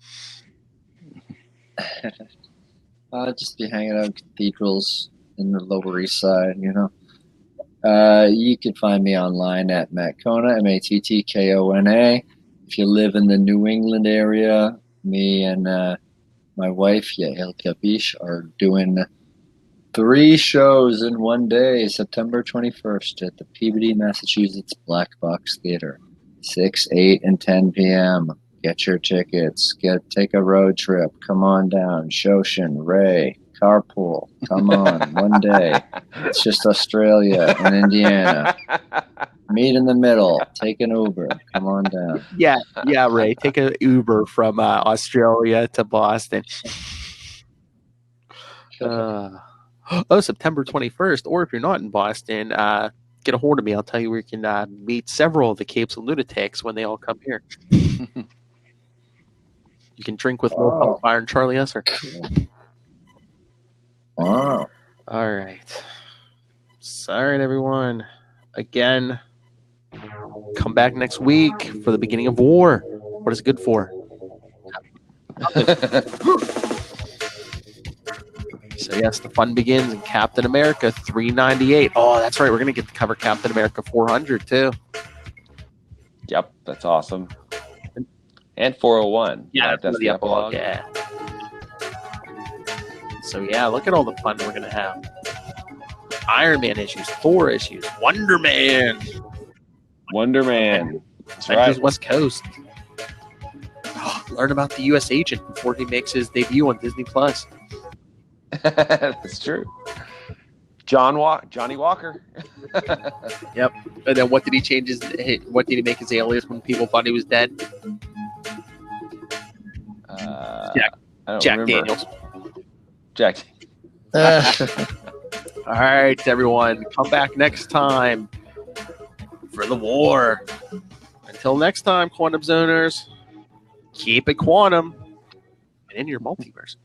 Just be hanging out in cathedrals in the Lower East Side, you know. You can find me online at Matt Kona, MATTKONA. If you live in the New England area, me and my wife, Yael Kabish, are doing 3 shows in one day, September 21st at the Peabody, Massachusetts Black Box Theater, 6, 8, and 10 p.m. Get your tickets. Take a road trip. Come on down. Shoshin, Ray, carpool. Come on, one day. It's just Australia and Indiana. Meet in the middle. Take an Uber. Come on down. Yeah, Ray. Take an Uber from Australia to Boston. September 21st. Or if you're not in Boston, get a hold of me. I'll tell you where you can meet several of the Capes and Lunatics when they all come here. You can drink with Will Fire and Charlie Esser. Wow. All right. Sorry, everyone. Again, come back next week for the beginning of war. What is it good for? So, yes, the fun begins in Captain America 398. Oh, that's right. We're going to get to cover Captain America 400, too. Yep, that's awesome. And 401. Yeah, that's the epilogue. Yeah. So, yeah, look at all the fun we're going to have. Iron Man issues, Thor issues, Wonder Man. That's right. West Coast. Learn about the U.S. agent before he makes his debut on Disney Plus. That's true. Johnny Walker. Yep. And then what did he change what did he make his alias when people thought he was dead? Jack Daniels. Jack. All right, everyone. Come back next time for the war. Until next time, Quantum Zoners, keep it quantum and in your multiverse.